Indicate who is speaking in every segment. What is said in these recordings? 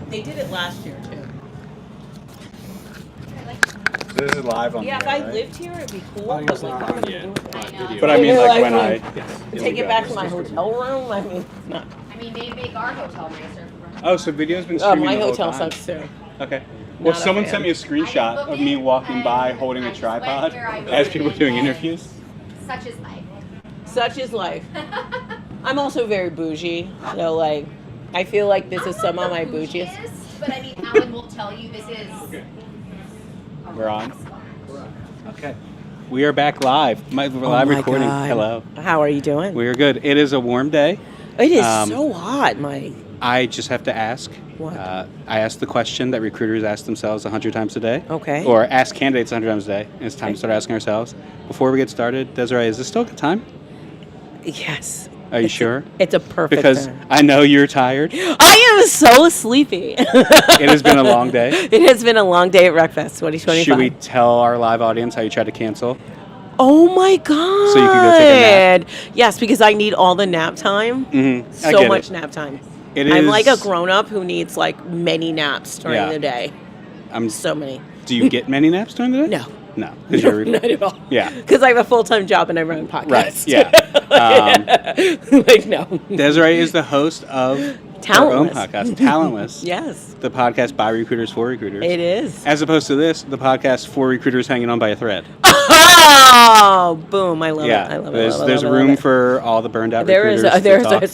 Speaker 1: They did it last year too.
Speaker 2: So this is live on.
Speaker 1: Yeah,
Speaker 2: the
Speaker 1: if I
Speaker 2: air, right?
Speaker 1: lived here, it'd be cool.
Speaker 2: Oh,
Speaker 1: But
Speaker 2: you're
Speaker 1: like,
Speaker 2: not
Speaker 1: I'm
Speaker 2: on
Speaker 1: gonna
Speaker 2: yet.
Speaker 1: do it.
Speaker 3: I know.
Speaker 2: But I mean,
Speaker 1: Yeah,
Speaker 2: like when
Speaker 1: like,
Speaker 2: I
Speaker 1: Take it back to my hotel room. I mean, it's not.
Speaker 3: I mean, they make our hotel nicer.
Speaker 2: Oh, so video's been
Speaker 1: Oh,
Speaker 2: streaming
Speaker 1: my
Speaker 2: the whole
Speaker 1: hotel
Speaker 2: time.
Speaker 1: sucks too.
Speaker 2: Okay. Well,
Speaker 1: Not a
Speaker 2: someone
Speaker 1: fan.
Speaker 2: sent me a screenshot of me walking by holding a tripod as people doing interviews.
Speaker 3: Such is life.
Speaker 1: Such is life. I'm also very bougie, so like, I feel like this is some of my bougiest.
Speaker 3: But I mean, Alan will tell you this is.
Speaker 2: Okay. We're on. Okay. We are back live. We're live recording.
Speaker 1: God.
Speaker 2: Hello.
Speaker 1: How are you doing?
Speaker 2: We are good. It is a warm day.
Speaker 1: It is so hot, Mike.
Speaker 2: I just have to ask.
Speaker 1: What?
Speaker 2: I asked the question that recruiters ask themselves 100 times a day.
Speaker 1: Okay.
Speaker 2: Or ask candidates 100 times a day. And it's time to start asking ourselves. Before we get started, Desiree, is this still a good time?
Speaker 1: Yes.
Speaker 2: Are you sure?
Speaker 1: It's a perfect
Speaker 2: Because
Speaker 1: time.
Speaker 2: I know you're tired.
Speaker 1: I am so sleepy.
Speaker 2: It has been a long day.
Speaker 1: It has been a long day at RecFest 2025.
Speaker 2: Should we tell our live audience how you tried to cancel?
Speaker 1: Oh my God.
Speaker 2: So you can go take a nap?
Speaker 1: Yes, because I need all the nap time.
Speaker 2: Mm-hmm.
Speaker 1: So much nap time.
Speaker 2: It
Speaker 1: I'm
Speaker 2: is-
Speaker 1: like a grown-up who needs like many naps during
Speaker 2: Yeah.
Speaker 1: the day.
Speaker 2: I'm.
Speaker 1: So many.
Speaker 2: Do you get many naps during the day?
Speaker 1: No.
Speaker 2: No. 'Cause you're
Speaker 1: Not at all.
Speaker 2: Yeah.
Speaker 1: Because I have a full-time job and I run a podcast.
Speaker 2: Right. Yeah.
Speaker 1: Like, no.
Speaker 2: Desiree is the host of her own
Speaker 1: Talentless.
Speaker 2: podcast, Talentless.
Speaker 1: Yes,
Speaker 2: The podcast by recruiters for recruiters.
Speaker 1: it is.
Speaker 2: As opposed to this, the podcast for recruiters hanging on by a thread.
Speaker 1: Oh, boom. I love it.
Speaker 2: Yeah.
Speaker 1: I love it.
Speaker 2: There's
Speaker 1: I love it,
Speaker 2: there's
Speaker 1: I love
Speaker 2: room
Speaker 1: it.
Speaker 2: for all the burned out
Speaker 1: There is
Speaker 2: recruiters.
Speaker 1: there's
Speaker 2: to talk.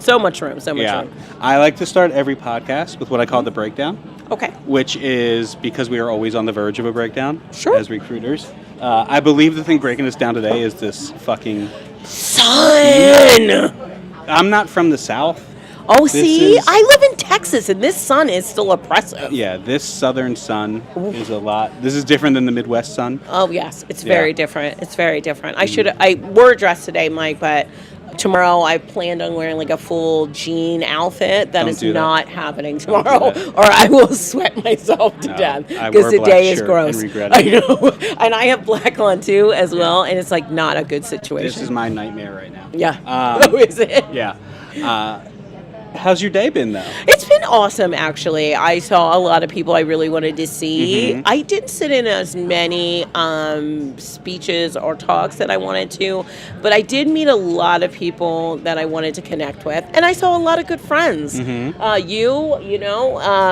Speaker 1: so much room.
Speaker 2: Yeah.
Speaker 1: room.
Speaker 2: I like to start every podcast with what I call the breakdown,
Speaker 1: Okay.
Speaker 2: which is because we are always on the verge of a breakdown
Speaker 1: Sure.
Speaker 2: as recruiters. I believe the thing breaking us down today is this fucking...
Speaker 1: Sun.
Speaker 2: I'm not from the South.
Speaker 1: Oh,
Speaker 2: This
Speaker 1: see,
Speaker 2: is-
Speaker 1: I live in Texas, and this sun is still oppressive.
Speaker 2: Yeah, this southern sun is a lot. This is different than the Midwest sun.
Speaker 1: Oh yes, it's
Speaker 2: Yeah.
Speaker 1: very different. It's very different.
Speaker 2: Mm-hmm.
Speaker 1: I wore a dress today, Mike, but tomorrow I planned on wearing like a full jean outfit. That
Speaker 2: Don't
Speaker 1: is
Speaker 2: do that.
Speaker 1: not happening
Speaker 2: do
Speaker 1: tomorrow,
Speaker 2: that.
Speaker 1: or I will sweat myself to
Speaker 2: No,
Speaker 1: death
Speaker 2: I
Speaker 1: because
Speaker 2: wore a
Speaker 1: the
Speaker 2: black
Speaker 1: day is
Speaker 2: shirt
Speaker 1: gross.
Speaker 2: and regret
Speaker 1: I
Speaker 2: it.
Speaker 1: know, and I have black on too as well, and it's like not a good situation.
Speaker 2: This is my nightmare right now.
Speaker 1: yeah.
Speaker 2: Um,
Speaker 1: Oh, is it?
Speaker 2: Yeah. How's your day been, though?
Speaker 1: It's been awesome, actually. I saw a lot of people I really wanted to see.
Speaker 2: Mhm.
Speaker 1: I didn't sit in as many speeches or talks that I wanted to, but I did meet a lot of people that I wanted to connect with, and I saw a lot of good friends.
Speaker 2: Mhm.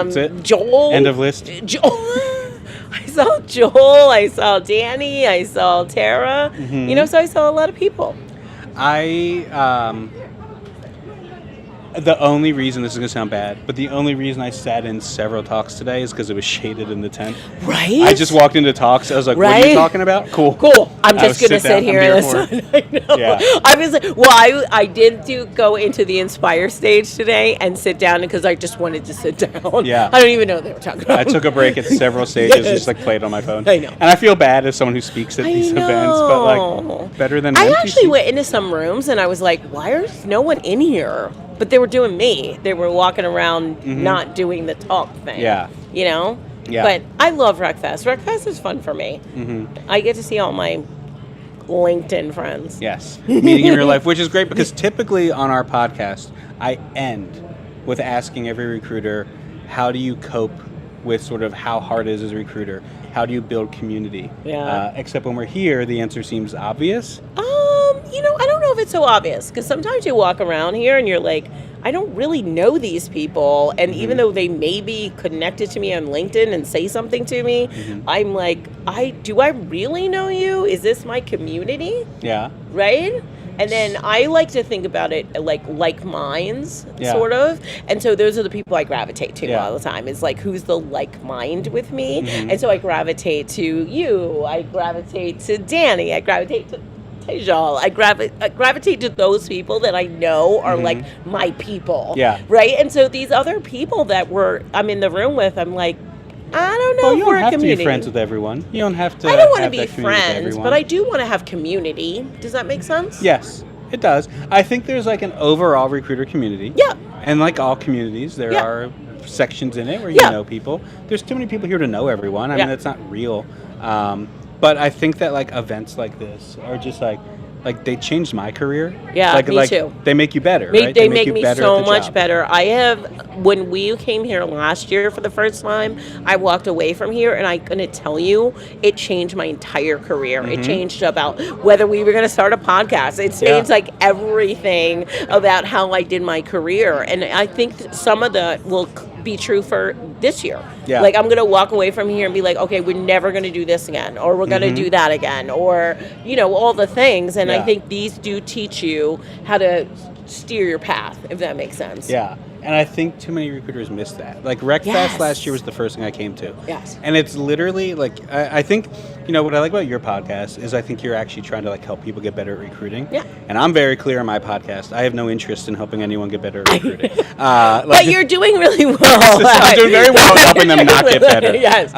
Speaker 1: That's
Speaker 2: it?
Speaker 1: Joel.
Speaker 2: End of list?
Speaker 1: Joel. I saw Joel. I saw Danny. I saw Tara.
Speaker 2: Mhm.
Speaker 1: So I saw a lot of people.
Speaker 2: The only reason, this is going to sound bad, but the only reason I sat in several talks today is because it was shaded in the tent.
Speaker 1: Right?
Speaker 2: I just walked into talks. I was like, what are you
Speaker 1: Right?
Speaker 2: talking about? Cool.
Speaker 1: Cool. I'm
Speaker 2: I
Speaker 1: just
Speaker 2: was
Speaker 1: gonna
Speaker 2: sit down.
Speaker 1: sit here
Speaker 2: I'm
Speaker 1: in the
Speaker 2: here
Speaker 1: sun. I know.
Speaker 2: Yeah.
Speaker 1: I was like, well, I did go into the Inspire stage today and sit down because I just wanted to sit down.
Speaker 2: Yeah.
Speaker 1: I don't even know what they were talking about.
Speaker 2: I took a break at several stages,
Speaker 1: Yes.
Speaker 2: just like played on my phone.
Speaker 1: I know.
Speaker 2: And I feel bad as someone who speaks at
Speaker 1: I
Speaker 2: these
Speaker 1: know.
Speaker 2: events, but like better than
Speaker 1: I
Speaker 2: an
Speaker 1: actually
Speaker 2: NPC.
Speaker 1: went into some rooms and I was like, why is no one in here? But they were doing me. They were walking around not doing the talk thing.
Speaker 2: Yeah.
Speaker 1: Yeah.
Speaker 2: Yeah.
Speaker 1: But I love RecFest. RecFest is fun for me. I get to see all my LinkedIn friends.
Speaker 2: Yes, meeting in real life, which is great because typically on our podcast, I end with asking every recruiter, how do you cope with sort of how hard it is as a recruiter? How do you build community?
Speaker 1: Yeah.
Speaker 2: Except when we're here, the answer seems obvious.
Speaker 1: I don't know if it's so obvious because sometimes you walk around here and you're like, I don't really know these people. And even though they may be connected to me on LinkedIn and say something to me, I'm like, do I really know you? Is this my community?
Speaker 2: Yeah.
Speaker 1: Right? And then I like to think about it like minds,
Speaker 2: Yeah.
Speaker 1: sort of. And so those are the people I gravitate to
Speaker 2: Yeah.
Speaker 1: all the time. It's like, who's the like mind with me? And so I gravitate to you. I gravitate to Danny. I gravitate to Tejal. I gravitate to those people that I know are like my people.
Speaker 2: Yeah.
Speaker 1: Right? And so these other people that I'm in the room with, I'm like, I don't know
Speaker 2: Well,
Speaker 1: if
Speaker 2: you
Speaker 1: we're
Speaker 2: don't
Speaker 1: a
Speaker 2: have to
Speaker 1: community.
Speaker 2: be friends with everyone. You don't have to.
Speaker 1: I don't want to
Speaker 2: have
Speaker 1: be
Speaker 2: that community with
Speaker 1: friends,
Speaker 2: everyone.
Speaker 1: but I do want to have community. Does that make sense?
Speaker 2: Yes, it does. I think there's like an overall recruiter community.
Speaker 1: Yeah.
Speaker 2: And like all communities, there
Speaker 1: Yeah.
Speaker 2: are sections in it where
Speaker 1: Yeah.
Speaker 2: you know people. There's too many people here to know everyone. I mean,
Speaker 1: Yeah.
Speaker 2: that's not real. But I think that like events like this are just like they changed my career.
Speaker 1: Yeah, me too.
Speaker 2: They make you better, right?
Speaker 1: They make me
Speaker 2: better
Speaker 1: so
Speaker 2: at the
Speaker 1: much
Speaker 2: job.
Speaker 1: better. When we came here last year for the first time, I walked away from here, and I'm going to tell you, it changed my entire career. It changed about whether we were going to start a podcast. It changed like everything about how I did my career. And I think some of that will be true for this year.
Speaker 2: Yeah.
Speaker 1: Like, I'm going to walk away from here and be like, okay, we're never going to do this again, or we're going to do that again, or, all the things. And I think these do teach you how to steer your path, if that makes sense.
Speaker 2: Yeah. And I think too many recruiters miss that. Like, RecFest last year was the first thing I came to.
Speaker 1: Yes.
Speaker 2: And it's literally, like, I think, what I like about your podcast is I think you're actually trying to, like, help people get better at recruiting.
Speaker 1: Yeah.
Speaker 2: And I'm very clear on my podcast. I have no interest in helping anyone get better at recruiting.
Speaker 1: But you're doing really well.
Speaker 2: I'm doing very well at helping them not get better.
Speaker 1: Yes.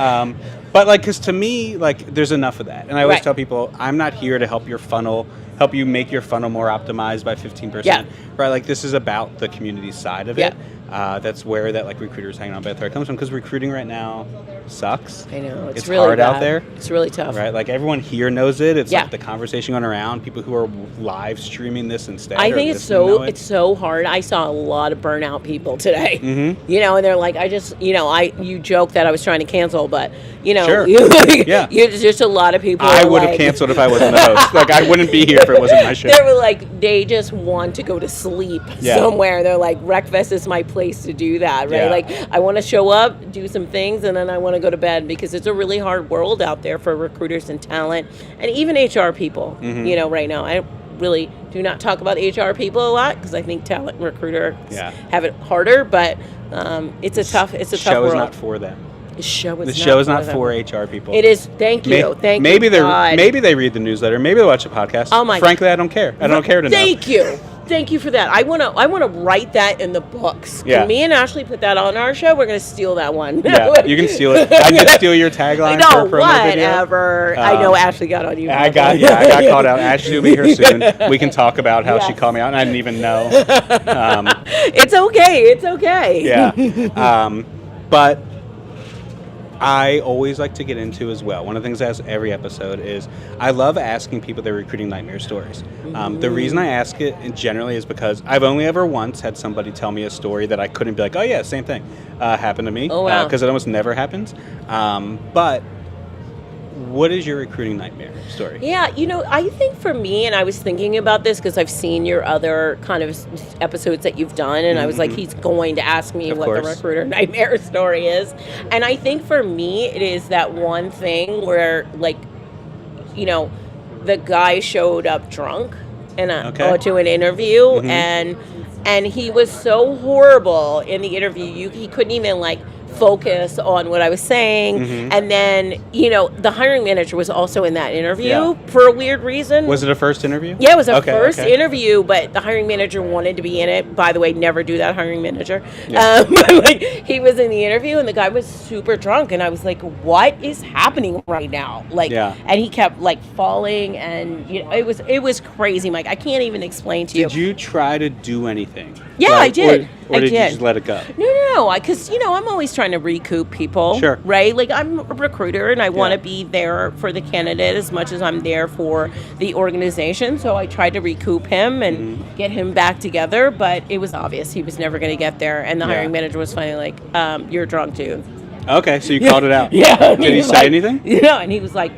Speaker 2: But, like, because to me, like, there's enough of that. And I always tell people, I'm not here to help you make your funnel more optimized by 15%.
Speaker 1: Yeah.
Speaker 2: Right? Like, this is about the community side of it. That's where that like recruiters hanging on by a thread comes from, because recruiting right now sucks.
Speaker 1: I know it's
Speaker 2: really hard
Speaker 1: bad
Speaker 2: out there.
Speaker 1: It's really tough,
Speaker 2: right? Like everyone here knows it. It's like the conversation going around. People who are live streaming this instead.
Speaker 1: I think it's so hard. I saw a lot of burnout people today.
Speaker 2: Mm-hmm.
Speaker 1: And they're like, you joke that I was trying to cancel, but
Speaker 2: Sure.
Speaker 1: there's just a lot of people.
Speaker 2: I would have canceled if I wasn't the host. Like I wouldn't be here if it wasn't my show.
Speaker 1: They were like, they just want to go to sleep somewhere. They're like, RecFest is my place to do that, right?
Speaker 2: Yeah.
Speaker 1: Like, I want to show up, do some things, and then I want to go to bed, because it's a really hard world out there for recruiters and talent, and even HR people. Right now, I really do not talk about HR people a lot, because I think talent and recruiters have it harder. But it's a tough world.
Speaker 2: The show is not for them.
Speaker 1: The show
Speaker 2: is not for HR people.
Speaker 1: It is. Thank you.
Speaker 2: Maybe
Speaker 1: God.
Speaker 2: Maybe they read the newsletter. Maybe they watch the podcast.
Speaker 1: Oh my!
Speaker 2: Frankly, I don't care. I don't care to know.
Speaker 1: Thank you for that. I wanna write that in the books.
Speaker 2: Yeah.
Speaker 1: Can me and Ashley put that on our show? We're gonna steal that one.
Speaker 2: Yeah, you can steal it. I can steal your tagline for a promo
Speaker 1: whatever.
Speaker 2: video.
Speaker 1: I know Ashley got on you.
Speaker 2: I got called out. Ashley will be here soon. We can talk about how she called me out, and I didn't even know.
Speaker 1: It's okay.
Speaker 2: Yeah. But I always like to get into as well. One of the things I ask every episode is I love asking people their recruiting nightmare stories. The reason I ask it generally is because I've only ever once had somebody tell me a story that I couldn't be like, oh yeah, same thing happened to me.
Speaker 1: Oh wow.
Speaker 2: Because it almost never happens. But what is your recruiting nightmare story?
Speaker 1: Yeah, I think for me, and I was thinking about this because I've seen your other kind of episodes that you've done, and I was like, he's going to ask me what the recruiter nightmare story is. And I think for me, it is that one thing where, like, the guy showed up drunk to an interview, and he was so horrible in the interview, he couldn't even, like, focus on what I was saying. And then, the hiring manager was also in that interview for a weird reason.
Speaker 2: Was it a first interview?
Speaker 1: Yeah, it was a first interview, but the hiring manager wanted to be in it. By the way, never do that, hiring manager. Like, he was in the interview, and the guy was super drunk, and I was like, what is happening right now? Like, and he kept, like, falling, and it was crazy, Mike. I can't even explain to you.
Speaker 2: Did you try to do anything?
Speaker 1: Yeah, I did.
Speaker 2: Or did you just let it go?
Speaker 1: No, because, I'm always trying to recoup people.
Speaker 2: Sure.
Speaker 1: Right? Like, I'm a recruiter, and I want to be there for the candidate as much as I'm there for the organization. So I tried to recoup him and get him back together, but it was obvious he was never going to get there. And the hiring manager was finally like, you're drunk, dude.
Speaker 2: Okay, so you called it out.
Speaker 1: Yeah.
Speaker 2: Did he say anything?
Speaker 1: And he was like,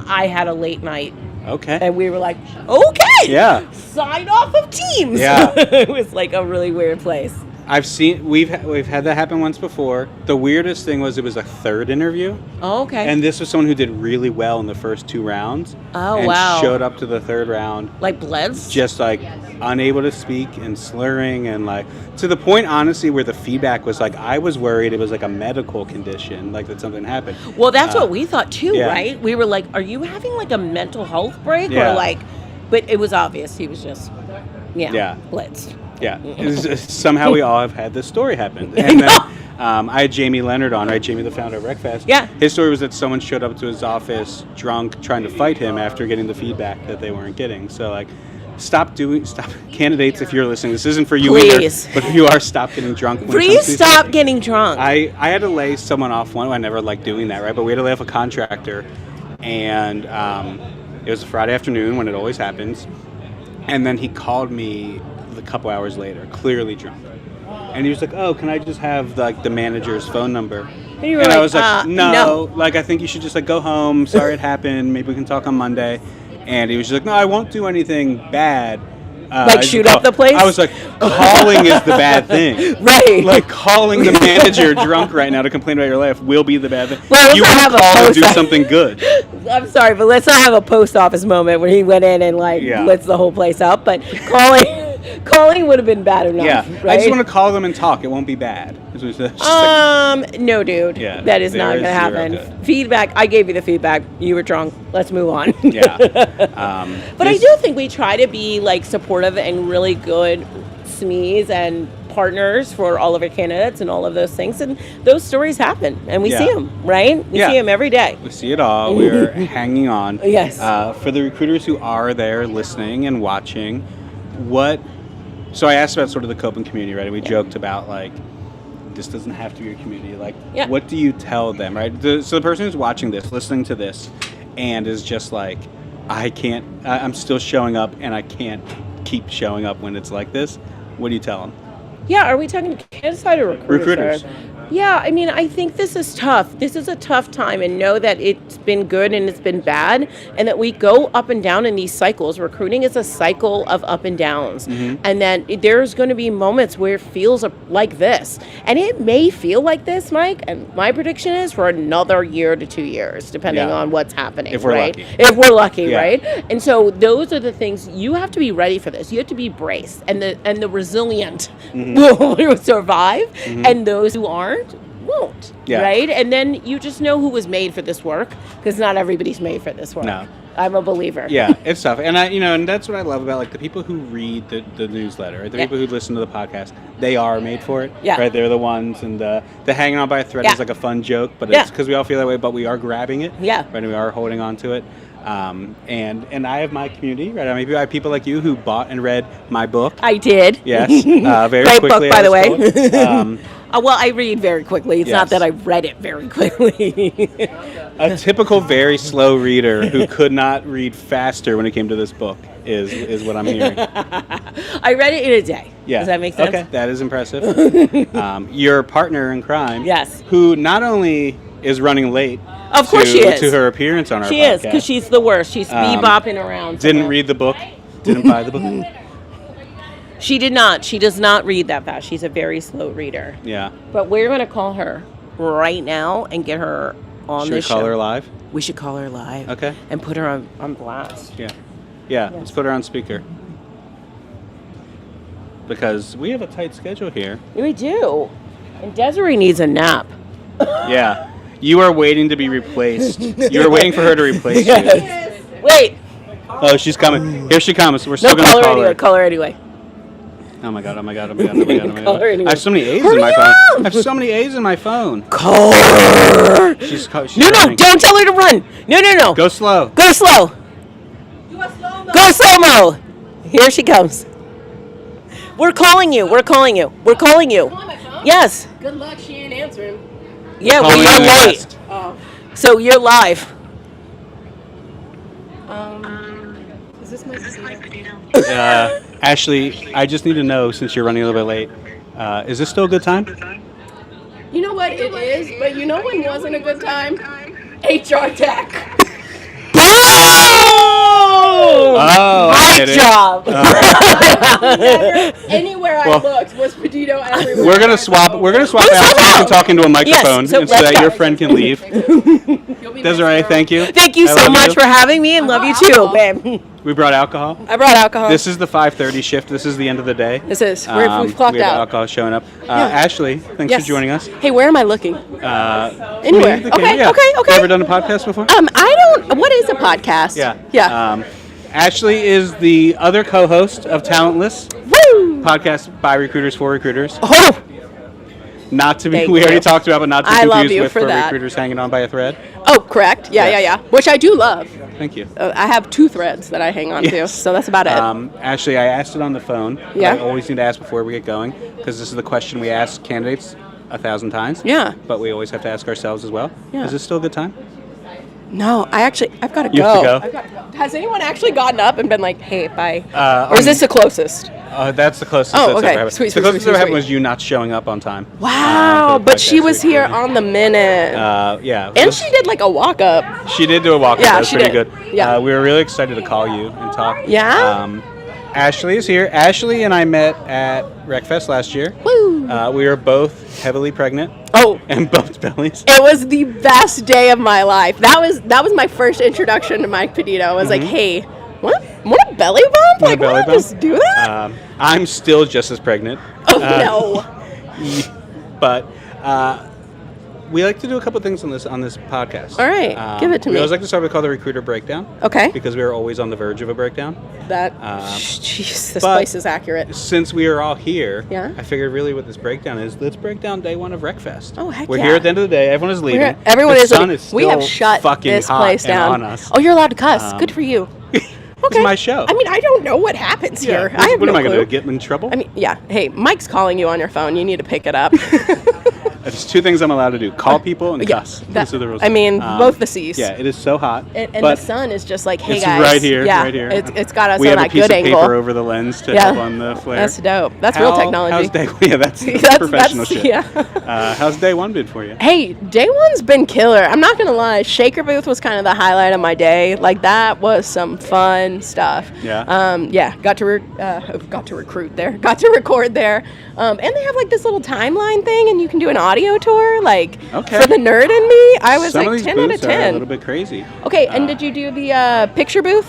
Speaker 1: I had a late night.
Speaker 2: Okay.
Speaker 1: And we were like, okay.
Speaker 2: Yeah.
Speaker 1: Sign off of Teams.
Speaker 2: Yeah.
Speaker 1: It was like a really weird place.
Speaker 2: We've had that happen once before. The weirdest thing was it was a third interview.
Speaker 1: Oh, okay.
Speaker 2: And this was someone who did really well in the first 2 rounds.
Speaker 1: Oh,
Speaker 2: and
Speaker 1: wow.
Speaker 2: Showed up to the third round.
Speaker 1: Like bleds?
Speaker 2: Just like unable to speak and slurring, and like to the point, honestly, where the feedback was like, I was worried it was like a medical condition, like that something happened.
Speaker 1: Well, that's what we thought too, right? We were like, are you having like a mental health break? Or like, but it was obvious he was just, blitzed.
Speaker 2: Yeah, somehow we all have had this story happen. And then I had Jamie Leonard on, right? Jamie, the founder of RecFest.
Speaker 1: Yeah.
Speaker 2: His story was that someone showed up to his office drunk, trying to fight him after getting the feedback that they weren't getting. So, like, stop candidates, if you're listening. This isn't for you either. But if you are, stop getting drunk.
Speaker 1: Please stop getting drunk.
Speaker 2: I had to lay someone off one. I never liked doing that, right? But we had to lay off a contractor. and it was a Friday afternoon when it always happens. And then he called me a couple hours later, clearly drunk. And he was like, "Oh, can I just have the manager's phone number?"
Speaker 1: And you were
Speaker 2: And
Speaker 1: like,
Speaker 2: I was like,
Speaker 1: no.
Speaker 2: "No, like I think you should just like go home. Sorry it happened. Maybe we can talk on Monday." And he was just like, "No, I won't do anything bad."
Speaker 1: Like shoot up the place?
Speaker 2: I was like, calling is the bad thing.
Speaker 1: Right.
Speaker 2: Like calling the manager drunk right now to complain about your life will be the bad thing.
Speaker 1: Well,
Speaker 2: you
Speaker 1: have
Speaker 2: can
Speaker 1: a
Speaker 2: call to do
Speaker 1: post-
Speaker 2: something good.
Speaker 1: I'm sorry, but let's not have a post office moment where he went in and blitz the whole place up. But calling would have been bad enough.
Speaker 2: Yeah,
Speaker 1: right?
Speaker 2: I just want to call them and talk. It won't be bad. It's just
Speaker 1: No, dude.
Speaker 2: Yeah,
Speaker 1: that is not
Speaker 2: there
Speaker 1: going to
Speaker 2: is
Speaker 1: happen.
Speaker 2: zero good.
Speaker 1: Feedback. I gave you the feedback. You were drunk. Let's move on.
Speaker 2: Yeah.
Speaker 1: But I do think we try to be supportive and really good SMEs and partners for all of our candidates and all of those things, and those stories happen, and we see them, right? We see them every day.
Speaker 2: We see it all. We're hanging on.
Speaker 1: Yes.
Speaker 2: For the recruiters who are there listening and watching, so I asked about sort of the coping community, right? And we joked about this doesn't have to be your community. What do you tell them, right? So the person who's watching this, listening to this, and is just like, I'm still showing up and I can't keep showing up when it's like this. What do you tell them?
Speaker 1: Yeah, are we talking candidate side or recruiters?
Speaker 2: Recruiters.
Speaker 1: Yeah, I mean, I think this is tough. This is a tough time, and know that it's been good and it's been bad, and that we go up and down in these cycles. Recruiting is a cycle of up and downs, and then there's going to be moments where it feels like this, and it may feel like this, Mike. And my prediction is for another year to 2 years, depending on what's happening.
Speaker 2: If we're
Speaker 1: right?
Speaker 2: lucky.
Speaker 1: If we're lucky, right? And so those are the things you have to be ready for. This, you have to be braced, and the resilient will survive, and those who aren't won't, right? And then you just know who was made for this work, because not everybody's made for this work.
Speaker 2: No.
Speaker 1: I'm a believer.
Speaker 2: Yeah, it's tough. And and that's what I love about the people who read the newsletter, right? The people who listen to the podcast, they are made for it. Yeah. Right? They're the ones, and the hanging on by a thread is like a fun joke, but it's because we all feel that way, but we are grabbing it. Yeah. Right? And we are holding on to it. And I have my community, right? I mean, I have people like you who bought and read my book.
Speaker 1: I did.
Speaker 2: Yes. Very
Speaker 1: Great
Speaker 2: quickly.
Speaker 1: book, by the way. Well, I read very quickly. It's not that I read it very quickly.
Speaker 2: A typical very slow reader who could not read faster when it came to this book is what I'm hearing.
Speaker 1: I read it in a day. Yeah. Does that make sense?
Speaker 2: Okay, that is impressive. Your partner in crime.
Speaker 1: Yes.
Speaker 2: Who not only is running late.
Speaker 1: Of course she is.
Speaker 2: To her appearance on our podcast.
Speaker 1: She is, because she's the worst. She's bebopping around.
Speaker 2: Didn't read the book. Didn't buy the book.
Speaker 1: She did not. She does not read that fast. She's a very slow reader.
Speaker 2: Yeah.
Speaker 1: But we're going to call her right now and get her on this show.
Speaker 2: Should we call her live?
Speaker 1: We should call her live.
Speaker 2: Okay.
Speaker 1: And put her on blast.
Speaker 2: Yeah. Yeah, let's put her on speaker. Because we have a tight schedule here.
Speaker 1: We do. And Desiree needs a nap.
Speaker 2: Yeah. You are waiting to be replaced. You are waiting for her to replace you.
Speaker 1: Wait.
Speaker 2: Oh, she's coming. Here she comes. We're still going to call her.
Speaker 1: Call her anyway.
Speaker 2: Oh my god, oh my god, oh my god, oh my god, oh my god. I have so many A's in my phone. I have so many A's in my phone.
Speaker 1: Call her.
Speaker 2: She's
Speaker 1: no,
Speaker 2: running.
Speaker 1: Don't tell her to run. No.
Speaker 2: Go slow.
Speaker 1: Go slow. Go slow-mo. Here she comes. We're calling you. Yes.
Speaker 4: Good luck, she ain't answering.
Speaker 1: Yeah, well, you're late.
Speaker 4: Oh.
Speaker 1: So you're live.
Speaker 4: Is this my potato?
Speaker 2: Ashley, I just need to know, since you're running a little bit late, is this still a good time?
Speaker 4: You know what it is, but you know when wasn't a good time? HR tech.
Speaker 1: Great job.
Speaker 4: Anywhere I looked was Petito everywhere.
Speaker 2: We're gonna swap out so you can talk into a microphone,
Speaker 1: so
Speaker 2: and so that your friend can leave. Desiree, thank you.
Speaker 1: Thank you so much for having me, and love you too, babe.
Speaker 2: We brought alcohol.
Speaker 1: I brought alcohol.
Speaker 2: This is the 5:30 shift. This is the end of the day.
Speaker 1: This is. We've clocked
Speaker 2: we have
Speaker 1: out.
Speaker 2: alcohol showing up. Ashley, thanks for joining us.
Speaker 1: Hey, where am I looking?
Speaker 2: Anywhere.
Speaker 1: Okay.
Speaker 2: You ever done a podcast before?
Speaker 1: I don't. What is a podcast?
Speaker 2: Yeah. Ashley is the other co-host of Talentless.
Speaker 1: Woo!
Speaker 2: Podcast by recruiters for recruiters.
Speaker 1: Oh!
Speaker 2: Not to be, we already talked about, but not to be confused with for recruiters hanging on by a thread.
Speaker 4: Oh, correct. Yeah. Which I do love.
Speaker 2: Thank you.
Speaker 4: I have 2 threads that I hang on to, so that's about it.
Speaker 2: Ashley, I asked it on the phone.
Speaker 4: Yeah.
Speaker 2: I always need to ask before we get going, because this is the question we ask candidates 1,000 times.
Speaker 4: Yeah.
Speaker 2: But we always have to ask ourselves as well.
Speaker 4: Yeah.
Speaker 2: Is this still a good time?
Speaker 4: No, I've got to go.
Speaker 2: You have to go?
Speaker 4: I've got to go. Has anyone actually gotten up and been like, "Hey, bye"? Or
Speaker 2: Um,
Speaker 4: is this the closest?
Speaker 2: That's the closest
Speaker 4: Oh,
Speaker 2: that's
Speaker 4: okay.
Speaker 2: ever happened.
Speaker 4: Sweet,
Speaker 2: the
Speaker 4: sweet,
Speaker 2: closest
Speaker 4: sweet,
Speaker 2: that ever happened
Speaker 4: sweet.
Speaker 2: was you not showing up on time.
Speaker 4: Wow,
Speaker 2: for the
Speaker 4: but she
Speaker 2: podcast
Speaker 4: was here
Speaker 2: recording.
Speaker 4: on the minute.
Speaker 2: Yeah.
Speaker 4: And she did like a walk up.
Speaker 2: She did do a walk-up.
Speaker 4: Yeah,
Speaker 2: That was
Speaker 4: she
Speaker 2: pretty
Speaker 4: did.
Speaker 2: good.
Speaker 4: Yeah.
Speaker 2: We were really excited to call you and talk.
Speaker 4: Yeah?
Speaker 2: Ashley is here. Ashley and I met at RecFest last year.
Speaker 4: Woo!
Speaker 2: We were both heavily pregnant
Speaker 4: Oh,
Speaker 2: and bumped bellies.
Speaker 4: it was the best day of my life. That was my first introduction to Mike Pedito. I was like, hey, want a belly bump?
Speaker 2: Want a
Speaker 4: Like,
Speaker 2: belly
Speaker 4: want to
Speaker 2: bump?
Speaker 4: just do that?
Speaker 2: I'm still just as pregnant.
Speaker 4: Oh, no.
Speaker 2: But we like to do a couple things on this podcast.
Speaker 4: All right, give it to
Speaker 2: we
Speaker 4: me.
Speaker 2: always like to start with called the Recruiter Breakdown.
Speaker 4: Okay.
Speaker 2: Because we are always on the verge of a breakdown.
Speaker 4: Jeez, this
Speaker 2: but-
Speaker 4: place is accurate.
Speaker 2: Since we are all here,
Speaker 4: Yeah.
Speaker 2: I figured really what this breakdown is, let's break down day one of RecFest.
Speaker 4: Oh, heck
Speaker 2: We're
Speaker 4: yeah.
Speaker 2: here at the end of the day. Everyone is leaving.
Speaker 4: Everyone
Speaker 2: the
Speaker 4: is
Speaker 2: sun
Speaker 4: like,
Speaker 2: is still
Speaker 4: we have shut
Speaker 2: fucking
Speaker 4: this
Speaker 2: hot
Speaker 4: place
Speaker 2: and
Speaker 4: down.
Speaker 2: on us.
Speaker 4: Oh, you're allowed to cuss. Good for you.
Speaker 2: It's my show.
Speaker 4: I mean, I don't know what happens here.
Speaker 2: Yeah.
Speaker 4: I have
Speaker 2: What
Speaker 4: no
Speaker 2: am I going to
Speaker 4: clue.
Speaker 2: do? Get in trouble?
Speaker 4: I mean, yeah. Hey, Mike's calling you on your phone. You need to pick it up.
Speaker 2: There's two things I'm allowed to do: call people and
Speaker 4: Yeah,
Speaker 2: cuss.
Speaker 4: that-
Speaker 2: Those are the rules.
Speaker 4: I mean, both the C's.
Speaker 2: Yeah, it is so hot.
Speaker 4: And
Speaker 2: but
Speaker 4: the sun is just like, hey
Speaker 2: it's
Speaker 4: guys.
Speaker 2: right here.
Speaker 4: Yeah,
Speaker 2: Right here.
Speaker 4: It's got us
Speaker 2: we
Speaker 4: on
Speaker 2: have
Speaker 4: that
Speaker 2: a piece
Speaker 4: good
Speaker 2: of
Speaker 4: angle.
Speaker 2: paper over the lens to
Speaker 4: Yeah.
Speaker 2: help on the flare.
Speaker 4: That's dope. That's real technology.
Speaker 2: How's day? Yeah, that's professional shit.
Speaker 4: Yeah.
Speaker 2: How's day one been for you?
Speaker 4: Hey, day one's been killer. I'm not gonna lie. Shaker booth was kind of the highlight of my day. Like that was some fun stuff.
Speaker 2: Yeah.
Speaker 4: Yeah. Got to recruit there. Got to record there. And they have like this little timeline thing, and you can do an audio tour. Like
Speaker 2: Okay.
Speaker 4: for the nerd in me, I was
Speaker 2: Some of
Speaker 4: like
Speaker 2: these
Speaker 4: 10 out of
Speaker 2: booths are a
Speaker 4: 10.
Speaker 2: little bit crazy.
Speaker 4: Okay, and did you do the picture booth?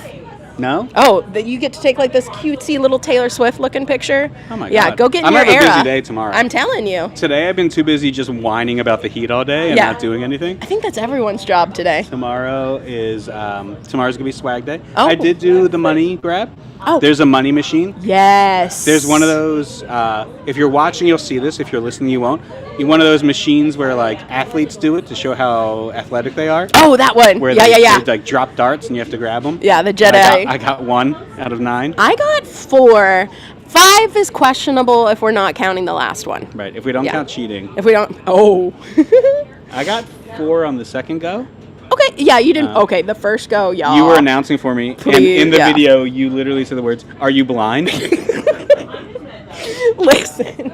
Speaker 2: No.
Speaker 4: Oh, that you get to take like this cutesy little Taylor Swift looking picture.
Speaker 2: Oh my
Speaker 4: Yeah,
Speaker 2: God.
Speaker 4: go get
Speaker 2: I'm
Speaker 4: your
Speaker 2: gonna have a
Speaker 4: era.
Speaker 2: busy day tomorrow.
Speaker 4: I'm telling you.
Speaker 2: Today I've been too busy just whining about the heat all day and
Speaker 4: Yeah.
Speaker 2: not doing anything.
Speaker 4: I think that's everyone's job today.
Speaker 2: Tomorrow is tomorrow's gonna be swag day.
Speaker 4: Oh.
Speaker 2: I did do the money grab.
Speaker 4: Oh.
Speaker 2: There's a money machine.
Speaker 4: Yes.
Speaker 2: There's one of those. If you're watching, you'll see this. If you're listening, you won't. One of those machines where like athletes do it to show how athletic they are.
Speaker 4: Oh, that one.
Speaker 2: Where
Speaker 4: Yeah,
Speaker 2: they,
Speaker 4: yeah, yeah.
Speaker 2: they like drop darts and you have to grab them.
Speaker 4: Yeah, the Jedi.
Speaker 2: I got 1 out of 9.
Speaker 4: I got 4. 5 is questionable if we're not counting the last one.
Speaker 2: Right. If we don't
Speaker 4: Yeah.
Speaker 2: count cheating,
Speaker 4: If we don't. Oh.
Speaker 2: I got 4 on the second go.
Speaker 4: Okay. Yeah, you didn't. Okay, the first go, y'all.
Speaker 2: You were announcing for me, and
Speaker 4: Please,
Speaker 2: in the
Speaker 4: yeah.
Speaker 2: video, you literally said the words, "Are you blind?"
Speaker 4: Listen.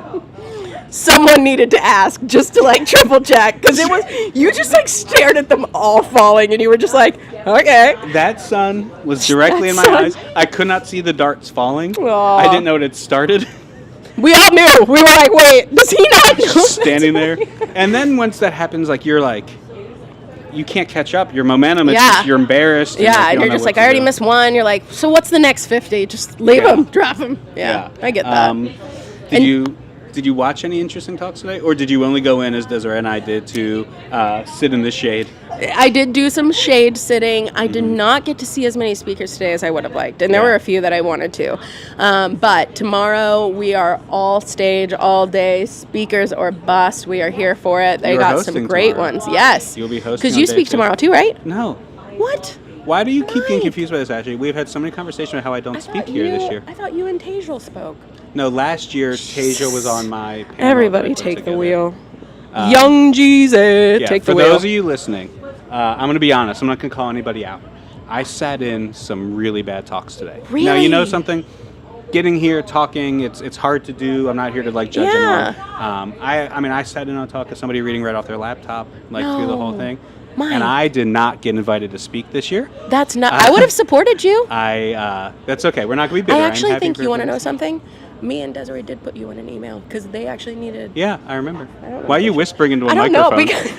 Speaker 4: Someone needed to ask just to like triple check because it was you just like stared at them all falling and you were just like, okay.
Speaker 2: That sun was directly in my
Speaker 4: sun.
Speaker 2: eyes. I could not see the darts falling.
Speaker 4: Aw.
Speaker 2: I didn't know it had started.
Speaker 4: We all knew. We were like, wait, does he not know?
Speaker 2: Just standing there. And then once that happens, like you're like, you can't catch up. Your momentum, it's
Speaker 4: Yeah.
Speaker 2: just, you're embarrassed. and,
Speaker 4: Yeah,
Speaker 2: you
Speaker 4: and
Speaker 2: don't
Speaker 4: you're
Speaker 2: know
Speaker 4: just
Speaker 2: what
Speaker 4: like,
Speaker 2: to
Speaker 4: I already
Speaker 2: do.
Speaker 4: missed one. You're like, so what's the next 50? Just leave
Speaker 2: Yeah.
Speaker 4: him, drop him. Yeah, I get that.
Speaker 2: Did you watch any interesting talks today, or did you only go in as Desiree and I did to sit in the shade?
Speaker 4: I did do some shade sitting. I did not get to see as many speakers today as I would have liked, and there
Speaker 2: Yeah.
Speaker 4: were a few that I wanted to. But tomorrow we are all stage, all day, speakers or bust. We are here for it. They
Speaker 2: You're
Speaker 4: got some
Speaker 2: hosting
Speaker 4: great
Speaker 2: tomorrow.
Speaker 4: ones. Yes,
Speaker 2: You'll be hosting
Speaker 4: because
Speaker 2: on
Speaker 4: you
Speaker 2: day
Speaker 4: speak
Speaker 2: 2.
Speaker 4: tomorrow too, right?
Speaker 2: No.
Speaker 4: What?
Speaker 2: Why do you keep getting
Speaker 4: Why?
Speaker 2: confused by this, Ashley? We've had so many conversations about how I don't speak here this year.
Speaker 4: I thought you and Tejal spoke.
Speaker 2: No, last year Tasia was on my panel
Speaker 4: Everybody
Speaker 2: that I put
Speaker 4: take the
Speaker 2: together.
Speaker 4: wheel. Young Jesus,
Speaker 2: Yeah,
Speaker 4: take
Speaker 2: for
Speaker 4: the wheel.
Speaker 2: those of you listening, I'm going to be honest. I'm not going to call anybody out. I sat in some really bad talks today. Now, you know
Speaker 4: Really?
Speaker 2: something? Getting here, talking, it's hard to do. I'm not here to like judge
Speaker 4: Yeah.
Speaker 2: anyone. I mean, I sat in on a talk of somebody reading right off their laptop, like through the whole
Speaker 4: No.
Speaker 2: thing.
Speaker 4: My.
Speaker 2: And I did not get invited to speak this year.
Speaker 4: That's not. I would have supported you.
Speaker 2: That's okay. We're not going to be bitter.
Speaker 4: I
Speaker 2: I'm
Speaker 4: actually
Speaker 2: happy
Speaker 4: think
Speaker 2: for
Speaker 4: you want to
Speaker 2: your
Speaker 4: know
Speaker 2: friends.
Speaker 4: something. Me and Desiree did put you in an email because they actually needed.
Speaker 2: Yeah, I remember.
Speaker 4: don't know
Speaker 2: Why are
Speaker 4: if
Speaker 2: you
Speaker 4: they-
Speaker 2: whispering into a
Speaker 4: I don't
Speaker 2: microphone?
Speaker 4: know because